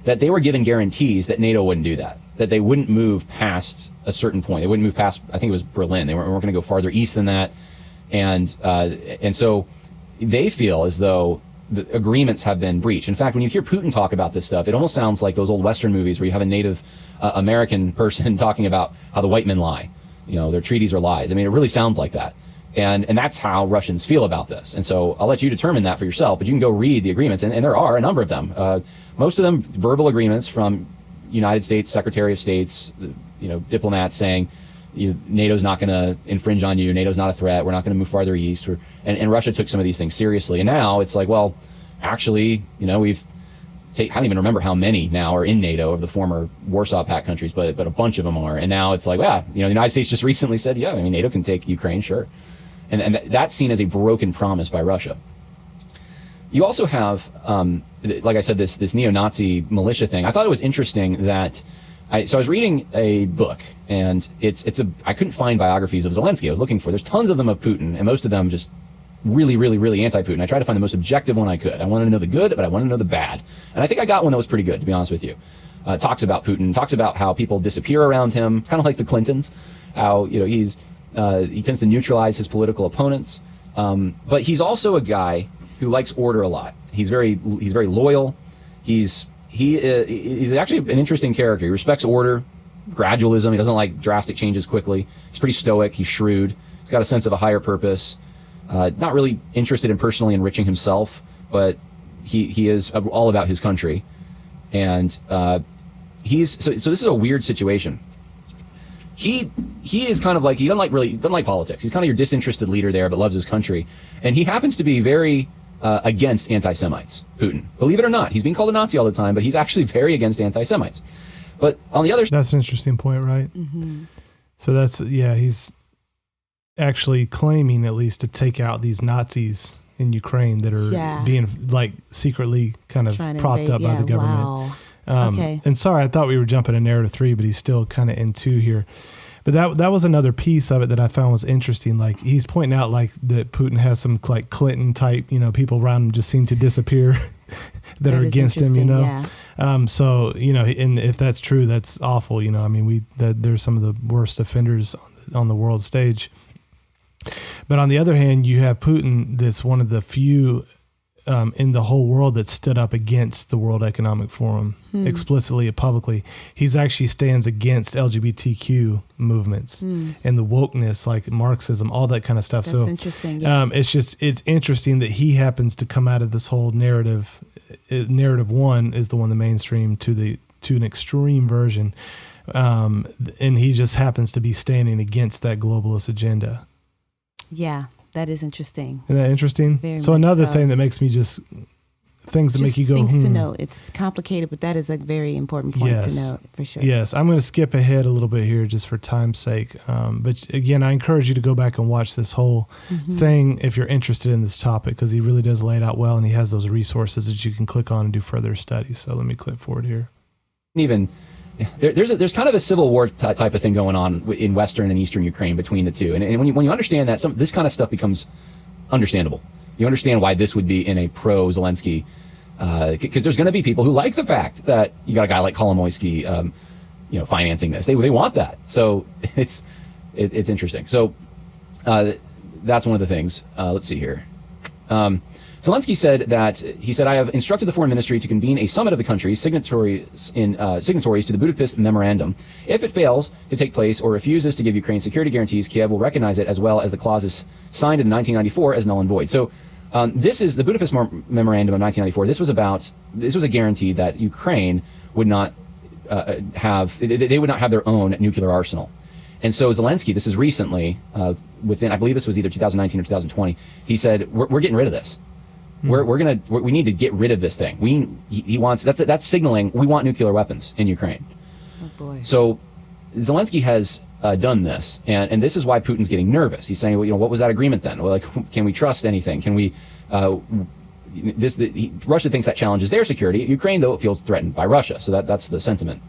that they were given guarantees that NATO wouldn't do that they wouldn't move past a certain point. They wouldn't move past, I think it was Berlin. They weren't going to go farther east than that. And so they feel as though the agreements have been breached. In fact, when you hear Putin talk about this stuff, it almost sounds like those old Western movies where you have a Native American person talking about how the white men lie. Their treaties are lies. I mean, it really sounds like that. And that's how Russians feel about this. And so I'll let you determine that for yourself, but you can go read the agreements. And there are a number of them. Most of them verbal agreements from United States Secretary of States, diplomats saying, NATO's not going to infringe on you. NATO's not a threat. We're not going to move farther east. And Russia took some of these things seriously. And now it's like, well, actually, I don't even remember how many now are in NATO of the former Warsaw Pact countries, but a bunch of them are. And now it's like, the United States just recently said, NATO can take Ukraine, sure. And that's seen as a broken promise by Russia. You also have, like I said, this neo-Nazi militia thing. I thought it was interesting that I was reading a book, and I couldn't find biographies of Zelensky. I was looking for. There's tons of them of Putin, and most of them just really, really, really anti-Putin. I tried to find the most objective one I could. I wanted to know the good, but I wanted to know the bad. And I think I got one that was pretty good, to be honest with you. Talks about Putin, talks about how people disappear around him, kind of like the Clintons. How he tends to neutralize his political opponents. But he's also a guy who likes order a lot. He's very loyal. He's actually an interesting character. He respects order, gradualism. He doesn't like drastic changes quickly. He's pretty stoic. He's shrewd. He's got a sense of a higher purpose. Not really interested in personally enriching himself, but he is all about his country. And so this is a weird situation. He is kind of like, he doesn't like politics. He's kind of your disinterested leader there, but loves his country. And he happens to be very against anti-Semites, Putin. Believe it or not, he's being called a Nazi all the time, but he's actually very against anti-Semites. But on the other side, that's an interesting point, right? So he's actually claiming at least to take out these Nazis in Ukraine that are being like secretly kind of propped up by the government. Wow. Okay. And sorry, I thought we were jumping to narrative 3, but he's still kind of in 2 here. But that was another piece of it that I found was interesting. Like he's pointing out like that Putin has some like Clinton type, people around him just seem to disappear that are against him, Yeah. So, and if that's true, that's awful. I mean, there's some of the worst offenders on the world stage. But on the other hand, you have Putin, that's one of the few in the whole world that stood up against the World Economic Forum explicitly and publicly. He's actually stands against LGBTQ movements and the wokeness, like Marxism, all that kind of stuff. That's interesting. Yeah. It's interesting that he happens to come out of this whole narrative. Narrative 1 is the one, the mainstream, to an extreme version, and he just happens to be standing against that globalist agenda. Yeah, that is interesting. Isn't that interesting? Very so much another so. thing that makes me things that make you go, things to note. It's complicated, but that is a very important point to note for sure. Yes, I'm going to skip ahead a little bit here just for time's sake. But again, I encourage you to go back and watch this whole thing if you're interested in this topic, because he really does lay it out well, and he has those resources that you can click on and do further studies. So let me click forward here. even there's kind of a civil war type of thing going on in Western and Eastern Ukraine between the two. And when you understand that, this kind of stuff becomes understandable. You understand why this would be in a pro-Zelensky, because there's going to be people who like the fact that you got a guy like Kolomoisky, financing this. They want that. So it's interesting. So that's one of the things. Let's see here. Zelensky said I have instructed the foreign ministry to convene a summit of the countries signatories to the Budapest Memorandum. If it fails to take place or refuses to give Ukraine security guarantees, Kiev will recognize it as well as the clauses signed in 1994 as null and void. So this is the Budapest Memorandum of 1994. This was a guarantee that Ukraine would not they would not have their own nuclear arsenal. And so Zelensky, this is recently, within, I believe this was either 2019 or 2020, he said, we're getting rid of this. We need to get rid of this thing. He wants, that's signaling we want nuclear weapons in Ukraine. Oh boy. So Zelensky has done this, and this is why Putin's getting nervous. He's saying, well, what was that agreement then? Well, can we trust anything? Can we, Russia thinks that challenges their security. Ukraine, though, feels threatened by Russia. So that's the sentiment.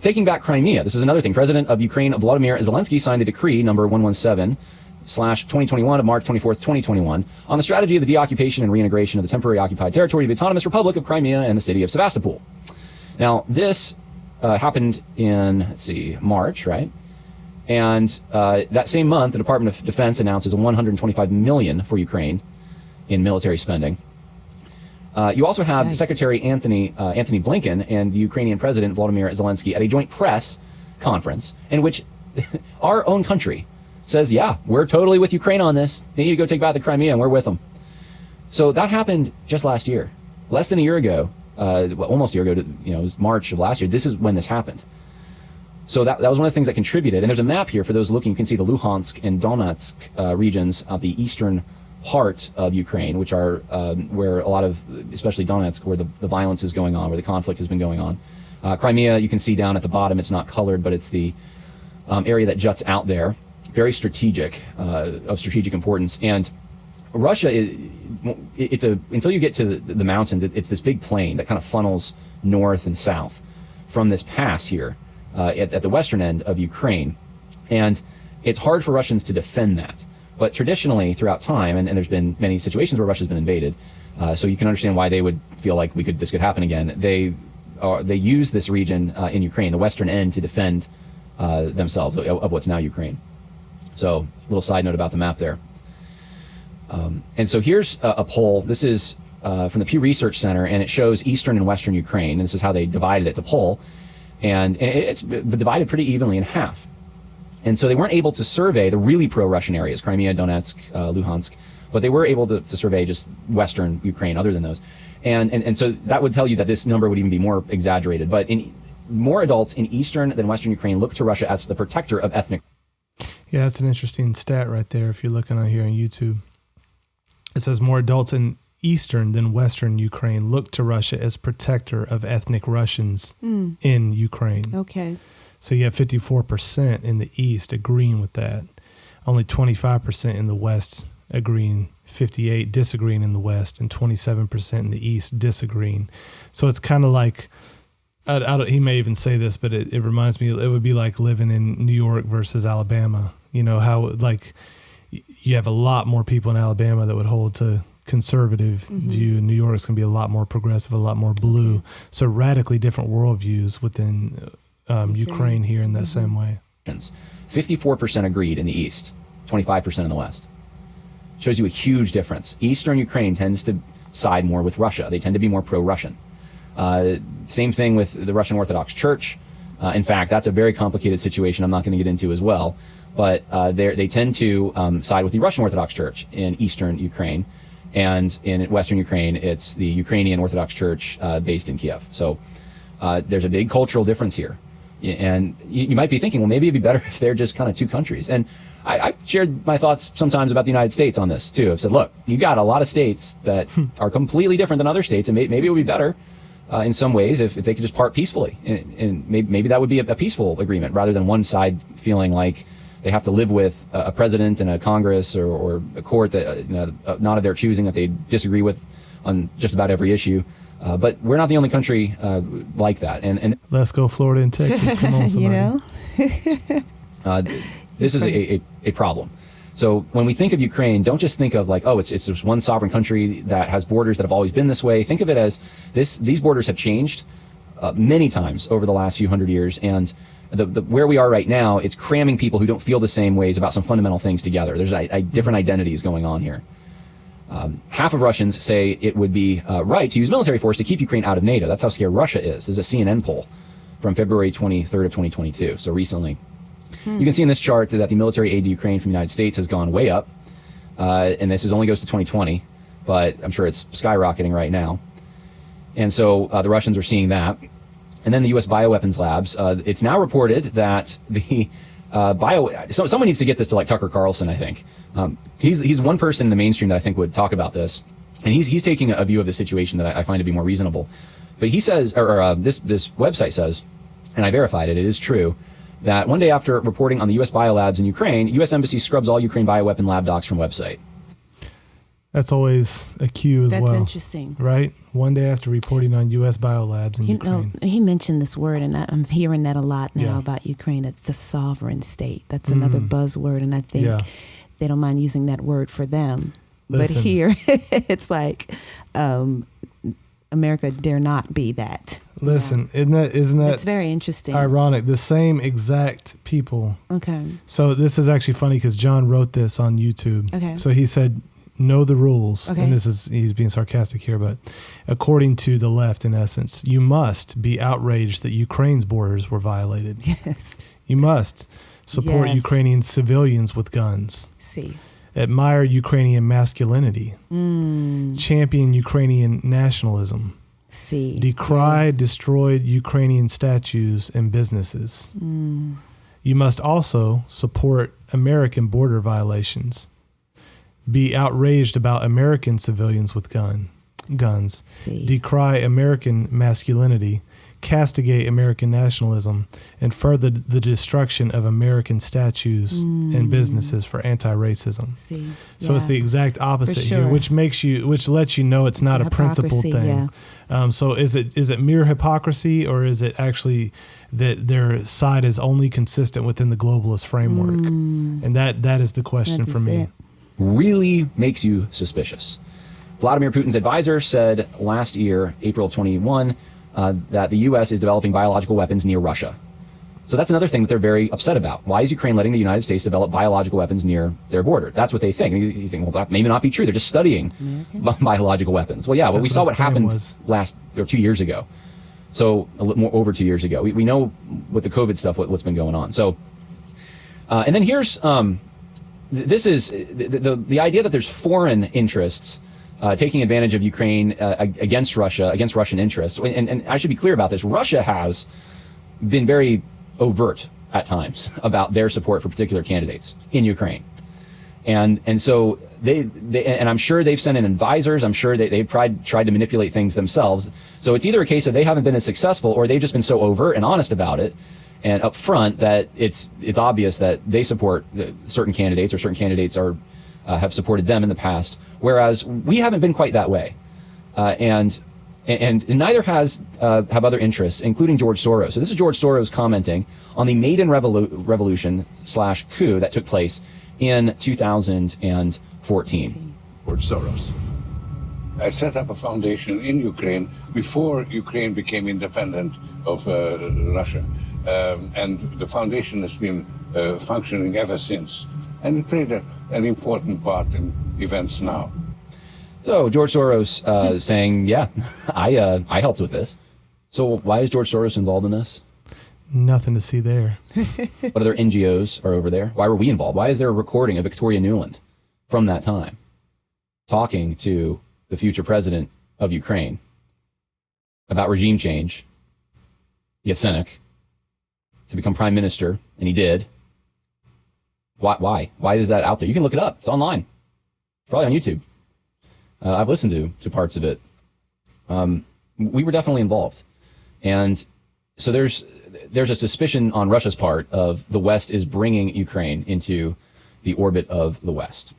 Taking back Crimea, this is another thing. President of Ukraine, Volodymyr Zelensky, signed a decree number 117/2021 of March 24th, 2021, on the strategy of the deoccupation and reintegration of the temporary occupied territory of the Autonomous Republic of Crimea and the city of Sevastopol. Now, this happened in, March, right? And that same month, the Department of Defense announces $125 million for Ukraine in military spending. You also have Secretary Anthony Blinken and the Ukrainian President Volodymyr Zelensky at a joint press conference in which our own country says, yeah, we're totally with Ukraine on this. They need to go take back the Crimea, and we're with them. So that happened just last year. Less than a year ago, almost a year ago, it was March of last year. This is when this happened. So that was one of the things that contributed. And there's a map here for those looking. You can see the Luhansk and Donetsk regions of the eastern part of Ukraine, which are where a lot of, especially Donetsk, where the violence is going on, where the conflict has been going on. Crimea, you can see down at the bottom, it's not colored, but it's the area that juts out there. Very strategic, of strategic importance. And Russia, until you get to the mountains, it's this big plain that kind of funnels north and south from this pass here at the western end of Ukraine. And it's hard for Russians to defend that. But traditionally, throughout time, and there's been many situations where Russia's been invaded, so you can understand why they would feel like this could happen again. They use this region in Ukraine, the western end, to defend themselves of what's now Ukraine. So, little side note about the map there. And so here's a poll. This is from the Pew Research Center, and it shows Eastern and Western Ukraine. And this is how they divided it to poll. And it's divided pretty evenly in half. And so they weren't able to survey the really pro-Russian areas, Crimea, Donetsk, Luhansk, but they were able to survey just Western Ukraine other than those. And so that would tell you that this number would even be more exaggerated. But more adults in Eastern than Western Ukraine look to Russia as the protector of ethnic. Yeah, that's an interesting stat right there if you're looking on here on YouTube. It says more adults in Eastern than Western Ukraine look to Russia as protector of ethnic Russians in Ukraine. Okay. So you have 54% in the East agreeing with that. Only 25% in the West agreeing, 58% disagreeing in the West, and 27% in the East disagreeing. So it's kind of like, he may even say this, but it reminds me, it would be like living in New York versus Alabama. You know, how like you have a lot more people in Alabama that would hold to conservative view. New York's going to be a lot more progressive, a lot more blue. Okay. So radically different worldviews within Ukraine here in that same way. 54% agreed in the East, 25% in the West. Shows you a huge difference. Eastern Ukraine tends to side more with Russia. They tend to be more pro-Russian. Same thing with the Russian Orthodox Church. In fact, that's a very complicated situation I'm not going to get into as well. But they tend to side with the Russian Orthodox Church in Eastern Ukraine. And in Western Ukraine, it's the Ukrainian Orthodox Church based in Kiev. So there's a big cultural difference here. And you might be thinking, well, maybe it'd be better if they're just kind of two countries. And I've shared my thoughts sometimes about the United States on this, too. I've said, look, you got a lot of states that are completely different than other states, and maybe it would be better in some ways if they could just part peacefully. And maybe that would be a peaceful agreement rather than one side feeling like they have to live with a president and a Congress or a court that not of their choosing that they disagree with on just about every issue. But we're not the only country like that. And let's go Florida and Texas. Come on, somebody. This is a problem. So when we think of Ukraine, don't just think of like, oh, it's just one sovereign country that has borders that have always been this way. Think of it as these borders have changed many times over the last few hundred years. And where we are right now, it's cramming people who don't feel the same ways about some fundamental things together. There's different identities going on here. Half of Russians say it would be right to use military force to keep Ukraine out of NATO. That's how scared Russia is. There's a CNN poll from February 23rd of 2022, so recently. You can see in this chart that the military aid to Ukraine from the United States has gone way up, and this only goes to 2020, but I'm sure it's skyrocketing right now. And so the Russians are seeing that. And then the U.S. bioweapons labs, it's now reported that the someone needs to get this to like Tucker Carlson, I think. He's one person in the mainstream that I think would talk about this, and he's taking a view of the situation that I find to be more reasonable. But he says, this website says, and I verified it, it is true, that one day after reporting on the U.S. biolabs in Ukraine, U.S. Embassy scrubs all Ukraine bioweapon lab docs from website. That's always a cue as well. That's interesting. Right? One day after reporting on U.S. biolabs in Ukraine. He mentioned this word, and I'm hearing that a lot now about Ukraine. It's a sovereign state. That's another buzzword, and I think they don't mind using that word for them. Listen. But here, it's like America dare not be that. Listen, isn't that it's very interesting. Ironic. The same exact people. Okay. So this is actually funny because John wrote this on YouTube. Okay. So he said, know the rules. Okay. And he's being sarcastic here, but according to the left, in essence, you must be outraged that Ukraine's borders were violated. Yes. You must support Ukrainian civilians with guns. See. Admire Ukrainian masculinity. Champion Ukrainian nationalism. See. Decry destroyed Ukrainian statues and businesses. You must also support American border violations. Be outraged about American civilians with guns. See. Decry American masculinity. Castigate American nationalism, and further the destruction of American statues and businesses for anti-racism. See. So it's the exact opposite here, which lets you know it's not a principled thing. So is it mere hypocrisy, or is it actually that their side is only consistent within the globalist framework? And that is the question for me. Really makes you suspicious. Vladimir Putin's advisor said last year, April 21, that the U.S. is developing biological weapons near Russia. So that's another thing that they're very upset about. Why is Ukraine letting the United States develop biological weapons near their border? That's what they think. And you think, well, that may not be true. They're just studying biological weapons. Well, yeah, well, we saw what happened 2 years ago. So a little more over 2 years ago. We know with the COVID stuff what's been going on. So, and then here's this is the idea that there's foreign interests taking advantage of Ukraine against Russia, against Russian interests. And I should be clear about this. Russia has been very overt at times about their support for particular candidates in Ukraine. And so they and I'm sure they've sent in advisors. I'm sure they've tried to manipulate things themselves. So it's either a case of they haven't been as successful, or they've just been so overt and honest about it and upfront that it's obvious that they support certain candidates, or certain candidates have supported them in the past, whereas we haven't been quite that way. And neither have other interests, including George Soros. So this is George Soros commenting on the Maidan Revolution / coup that took place in 2014. George Soros. I set up a foundation in Ukraine before Ukraine became independent of Russia. And the foundation has been functioning ever since. And it played an important part in events now. So George Soros saying, yeah, I helped with this. So why is George Soros involved in this? Nothing to see there. What other NGOs are over there? Why were we involved? Why is there a recording of Victoria Nuland from that time talking to the future president of Ukraine about regime change, Yatsenyuk, to become prime minister? And he did. Why? Why is that out there? You can look it up. It's online. Probably on YouTube. I've listened to parts of it. We were definitely involved. And so there's a suspicion on Russia's part of the West is bringing Ukraine into the orbit of the West.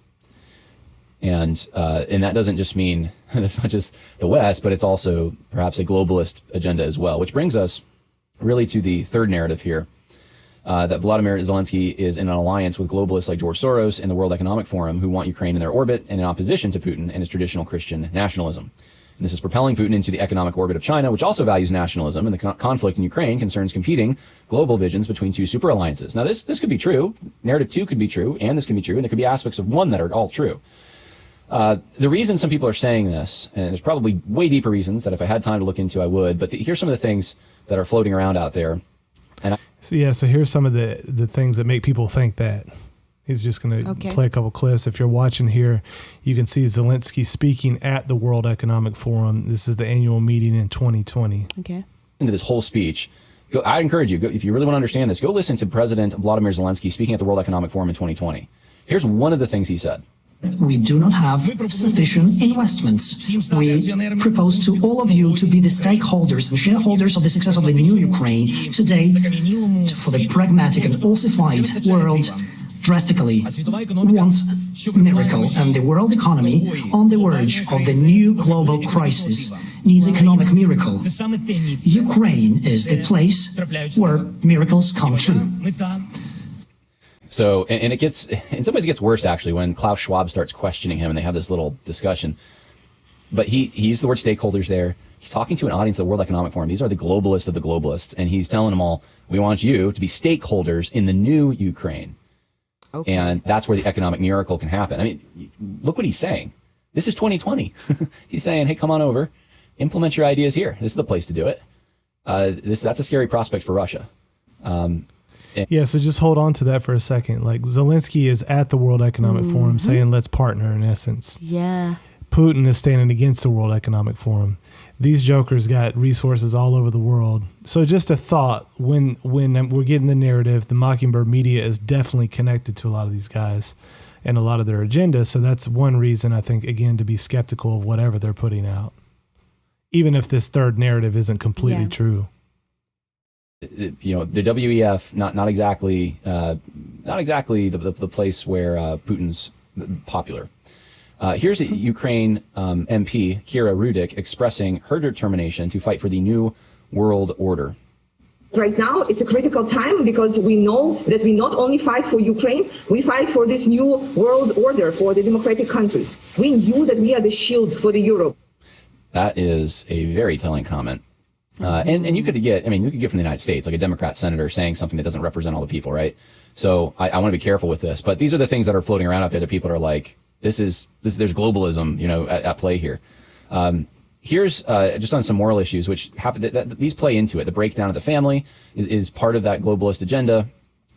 And that doesn't just mean, that's not just the West, but it's also perhaps a globalist agenda as well, which brings us really to the third narrative here, that Vladimir Zelensky is in an alliance with globalists like George Soros and the World Economic Forum, who want Ukraine in their orbit and in opposition to Putin and his traditional Christian nationalism. And this is propelling Putin into the economic orbit of China, which also values nationalism, and the conflict in Ukraine concerns competing global visions between two super alliances. Now, this could be true. Narrative 2 could be true, and this can be true, and there could be aspects of one that are all true. The reason some people are saying this, and there's probably way deeper reasons that if I had time to look into, I would, but here's some of the things that are floating around out there. And so here's some of the things that make people think that. He's just going to play a couple clips. If you're watching here, you can see Zelensky speaking at the World Economic Forum. This is the annual meeting in 2020. Okay. Into this whole speech, I encourage you, if you really want to understand this, go listen to President Vladimir Zelensky speaking at the World Economic Forum in 2020. Here's one of the things he said. We do not have sufficient investments. We propose to all of you to be the stakeholders and shareholders of the success of the new Ukraine today for the pragmatic and falsified world drastically wants miracle, and the world economy on the verge of the new global crisis needs economic miracle. Ukraine is the place where miracles come true. So, and it gets, in some ways it gets worse actually when Klaus Schwab starts questioning him and they have this little discussion. But he used the word stakeholders there. He's talking to an audience of the World Economic Forum. These are the globalists of the globalists. And he's telling them all, we want you to be stakeholders in the new Ukraine. Okay. And that's where the economic miracle can happen. I mean, look what he's saying. This is 2020. He's saying, hey, come on over, implement your ideas here. This is the place to do it. That's a scary prospect for Russia. Yeah, so just hold on to that for a second. Like, Zelensky is at the World Economic Forum saying, let's partner, in essence. Yeah. Putin is standing against the World Economic Forum. These jokers got resources all over the world. So just a thought, when we're getting the narrative, the Mockingbird media is definitely connected to a lot of these guys and a lot of their agenda. So that's one reason, I think, again, to be skeptical of whatever they're putting out, even if this third narrative isn't completely true. You know, the WEF, not exactly the place where Putin's popular. Here's a Ukraine MP, Kira Rudik, expressing her determination to fight for the new world order. Right now, it's a critical time because we know that we not only fight for Ukraine, we fight for this new world order for the democratic countries. We knew that we are the shield for the Europe. That is a very telling comment. And you could get from the United States, like a Democrat senator saying something that doesn't represent all the people, right? So I want to be careful with this. But these are the things that are floating around out there that people are like, there's globalism, at play here. Here's just on some moral issues, which happen. These play into it. The breakdown of the family is part of that globalist agenda.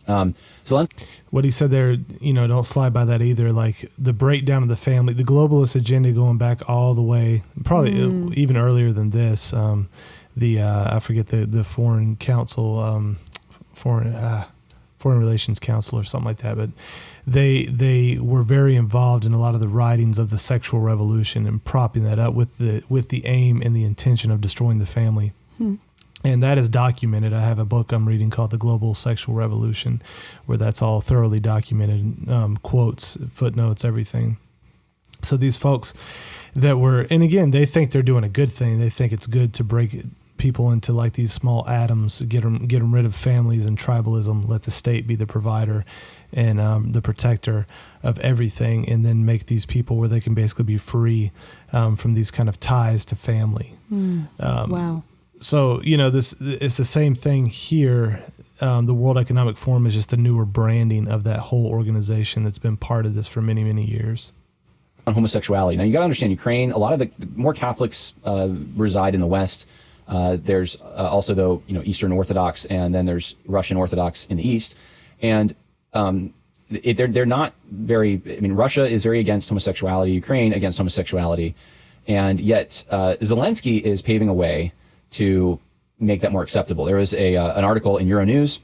What he said there, don't slide by that either. Like the breakdown of the family, the globalist agenda going back all the way, probably even earlier than this. I forget the Foreign Council, Foreign Relations Council or something like that, but they were very involved in a lot of the writings of the sexual revolution and propping that up with the aim and the intention of destroying the family. And that is documented. I have a book I'm reading called The Global Sexual Revolution, where that's all thoroughly documented, quotes, footnotes, everything. So these folks and again, they think they're doing a good thing. They think it's good to break people into like these small atoms, get them rid of families and tribalism, let the state be the provider and the protector of everything, and then make these people where they can basically be free from these kind of ties to family. Wow. So, it's the same thing here. The World Economic Forum is just the newer branding of that whole organization that's been part of this for many, many years. On homosexuality. Now, you got to understand, Ukraine, a lot of the more Catholics reside in the West. There's also, though, Eastern Orthodox, and then there's Russian Orthodox in the East. And they're not very, Russia is very against homosexuality, Ukraine against homosexuality. And yet Zelensky is paving a way to make that more acceptable. There was an article in Euronews,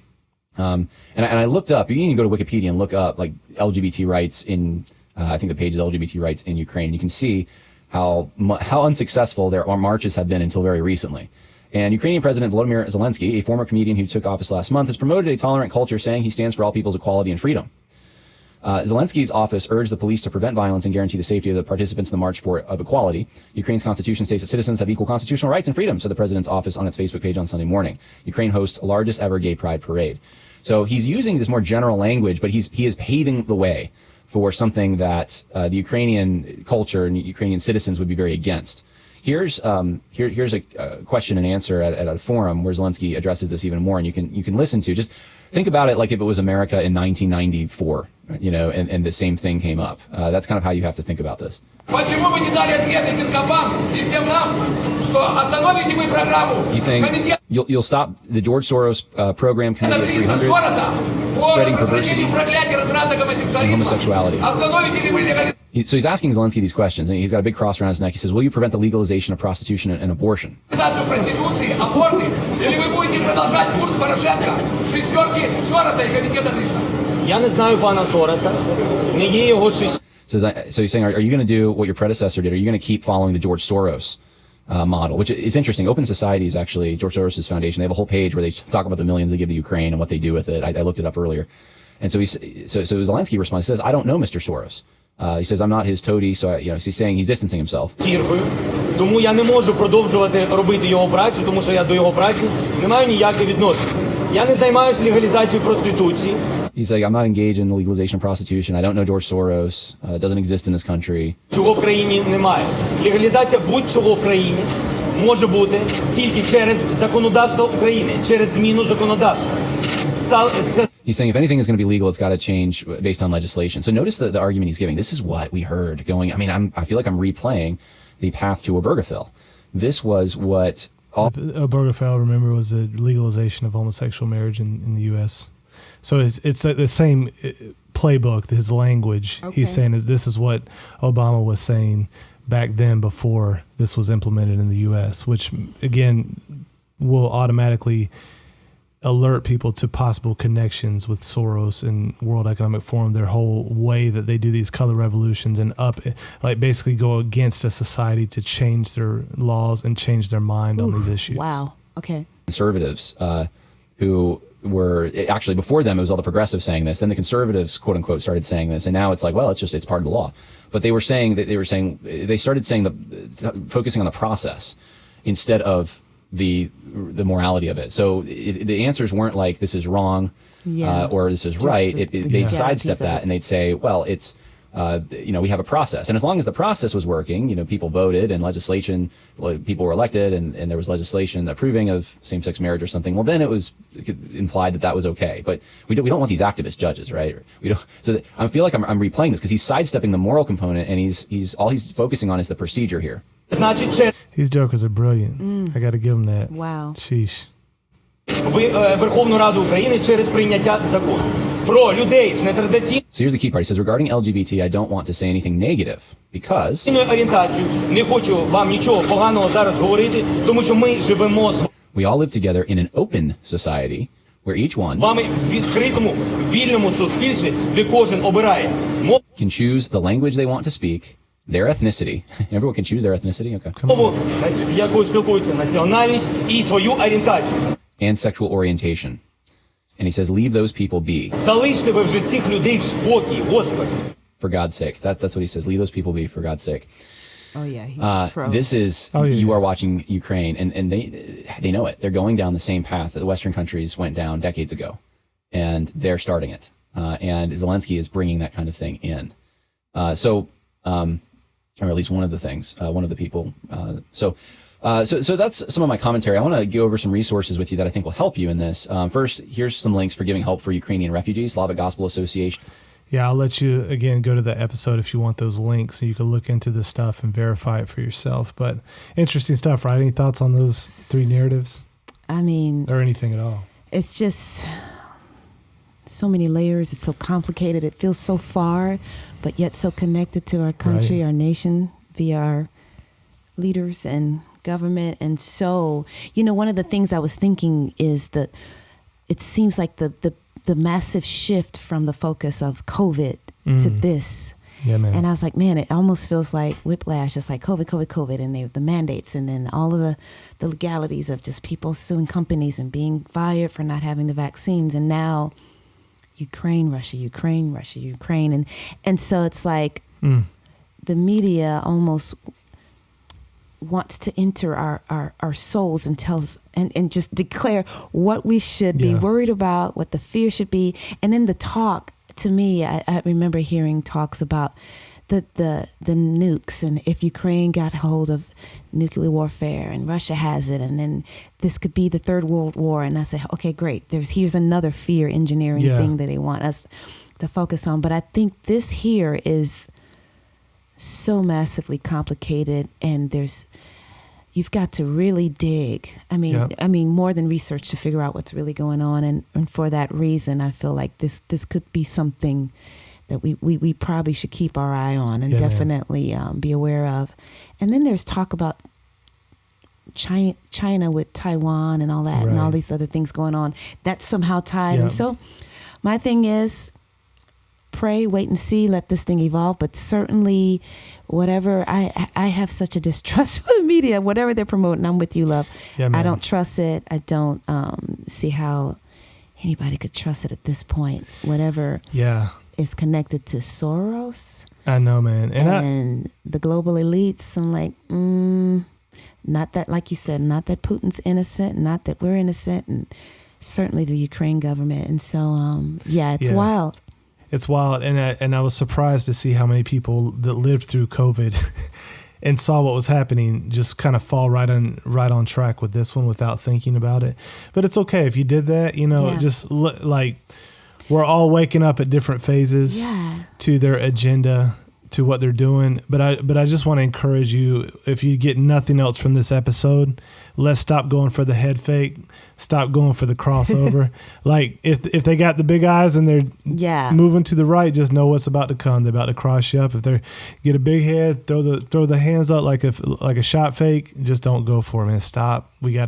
and I looked up, you can go to Wikipedia and look up like LGBT rights in, I think the page is LGBT rights in Ukraine. You can see how unsuccessful their marches have been until very recently. And Ukrainian President Volodymyr Zelensky, a former comedian who took office last month, has promoted a tolerant culture, saying he stands for all people's equality and freedom. Zelensky's office urged the police to prevent violence and guarantee the safety of the participants in the March of Equality. Ukraine's constitution states that citizens have equal constitutional rights and freedoms, said the president's office on its Facebook page on Sunday morning. Ukraine hosts the largest ever gay pride parade. So he's using this more general language, but he is paving the way for something that the Ukrainian culture and Ukrainian citizens would be very against. Here's a question and answer at a forum where Zelensky addresses this even more, and you can listen to. Just think about it like if it was America in 1994, and the same thing came up. That's kind of how you have to think about this. He's saying you'll stop the George Soros program Committee of 300 spreading perversity and homosexuality. So he's asking Zelensky these questions, and he's got a big cross around his neck. He says, will you prevent the legalization of prostitution and abortion? So he's saying, are you going to do what your predecessor did? Are you going to keep following the George Soros model? Which is interesting. Open Society is actually George Soros' foundation. They have a whole page where they talk about the millions they give to Ukraine and what they do with it. I looked it up earlier. And so Zelensky responds, he says, I don't know Mr. Soros. He says, I'm not his toady, so he's saying he's distancing himself. Тому я не можу продовжувати робити його працю, тому що я до його праці не маю ніяких відношень. Я не займаюся легалізацією проституції. He's like, I'm not engaged in the legalization of prostitution. I don't know George Soros. It doesn't exist in this country. Цього в країні немає. Легалізація будь-чого в країні може бути тільки через законодавство України, через зміну законодавства. He's saying if anything is going to be legal, it's got to change based on legislation. So notice the argument he's giving. This is what we heard going. I feel like I'm replaying the path to Obergefell. This was what Obergefell, remember, was the legalization of homosexual marriage in the U.S. So it's the same playbook, his language. Okay. He's saying this is what Obama was saying back then before this was implemented in the U.S., which again will automatically alert people to possible connections with Soros and World Economic Forum, their whole way that they do these color revolutions and basically go against a society to change their laws and change their mind on these issues. Wow. Okay. Conservatives who were actually before them, it was all the progressives saying this. Then the conservatives, quote unquote, started saying this, and now it's like, well, it's part of the law. But they started saying focusing on the process instead of the morality of it. So the answers weren't like this is wrong or this is right. They sidestep that and they'd say, well, we have a process. And as long as the process was working, people voted and people were elected and there was legislation approving of same-sex marriage or something, well, then it implied that was okay. But we don't want these activist judges, right? So I feel like I'm replaying this because he's sidestepping the moral component and he's focusing on is the procedure here. These jokers are brilliant. I got to give them that. Wow. Sheesh. Верховну Раду України через прийняття закону про людей з нетрадиційною So here's the key part. He says, regarding LGBT, I don't want to say anything negative because орієнтацією. Не хочу вам нічого поганого зараз говорити, тому що ми живемо з we all live together in an open society where each one вами в відкритому, вільному суспільстві, де кожен обирає can choose the language they want to speak, their ethnicity. Everyone can choose their ethnicity? Okay. мову, якою спілкується, національність і свою орієнтацію. And sexual orientation. And he says, leave those people be. Залиште ви вже цих людей в спокій, Господи. For God's sake. That's what he says. Leave those people be, for God's sake. Oh yeah, he's pro. This is, you are watching Ukraine, and they know it. They're going down the same path that the Western countries went down decades ago. And they're starting it. And Zelensky is bringing that kind of thing in. Or at least one of the things, one of the people. So that's some of my commentary. I want to go over some resources with you that I think will help you in this. First, here's some links for giving help for Ukrainian refugees, Slavic Gospel Association. Yeah, I'll let you, again, go to the episode if you want those links so you can look into this stuff and verify it for yourself. But interesting stuff, right? Any thoughts on those three narratives? I mean, or anything at all? It's just so many layers. It's so complicated. It feels so far, but yet so connected to our country, our nation, via our leaders and government. And so, one of the things I was thinking is that it seems like the massive shift from the focus of COVID to this. Yeah, man. And I was like, man, it almost feels like whiplash. It's like COVID, and the mandates, and then all of the legalities of just people suing companies and being fired for not having the vaccines. And now Ukraine, Russia. And so it's like the media almost wants to enter our souls and tells and just declare what we should be worried about, what the fear should be. And then the talk, to me, I remember hearing talks about the nukes, and if Ukraine got hold of nuclear warfare and Russia has it, and then this could be the Third World War. And I said, okay, great. Here's another fear engineering thing that they want us to focus on. But I think this here is so massively complicated, and you've got to really dig. I mean, more than research to figure out what's really going on. And for that reason, I feel like this could be something that we probably should keep our eye on and definitely be aware of. And then there's talk about China with Taiwan and all that, and all these other things going on. That's somehow tied. And so my thing is, pray, wait and see, let this thing evolve. But certainly, whatever, I have such a distrust for the media. Whatever they're promoting, I'm with you, love. Yeah, man. I don't trust it. I don't see how anybody could trust it at this point. Whatever is connected to Soros. I know, man. And the global elites, I'm like, not that, like you said, not that Putin's innocent, not that we're innocent, and certainly the Ukraine government. And so, it's wild. It's wild, and I was surprised to see how many people that lived through COVID and saw what was happening just kind of fall right on track with this one without thinking about it. But it's okay if you did that. Just like we're all waking up at different phases to their agenda, to what they're doing. But I just want to encourage you, if you get nothing else from this episode, let's stop going for the head fake. Stop going for the crossover. Like if they got the big eyes and they're moving to the right, just know what's about to come. They're about to cross you up. If they get a big head, throw the hands up like a shot fake. Just don't go for it, man. Stop. We got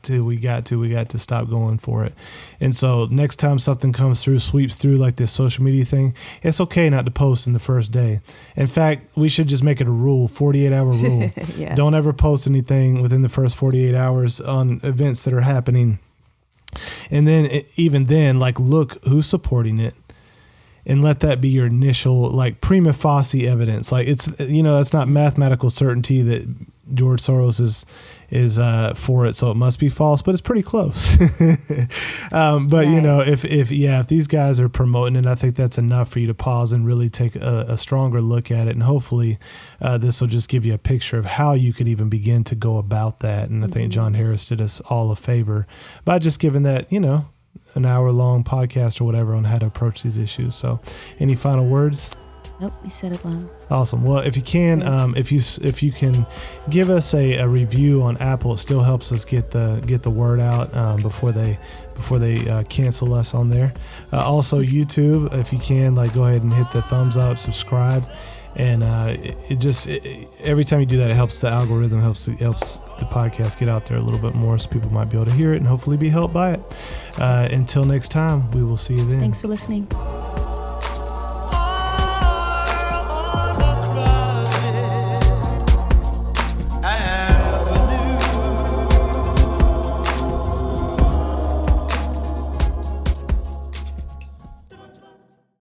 to stop going for it. And so next time something comes through, sweeps through like this social media thing, it's okay not to post in the first day. In fact, we should just make it a rule, 48-hour rule. Don't ever post anything within the first 48 hours on events that are happening. And then even then, like, look who's supporting it, and let that be your initial, like, prima facie evidence. Like, it's, that's not mathematical certainty that George Soros is for it, so it must be false, but it's pretty close. But you know, if these guys are promoting it, I think that's enough for you to pause and really take a stronger look at it, and hopefully this will just give you a picture of how you could even begin to go about that. And I think John Harris did us all a favor by just giving that, you know, an hour-long podcast or whatever on how to approach these issues. So any final words? Nope, you said it long. Awesome. Well, if you can, if you can give us a review on Apple, it still helps us get the word out before they cancel us on there. Also, YouTube, if you can, like, go ahead and hit the thumbs up, subscribe, and every time you do that, it helps the algorithm, helps the podcast get out there a little bit more, so people might be able to hear it and hopefully be helped by it. Until next time, we will see you then. Thanks for listening.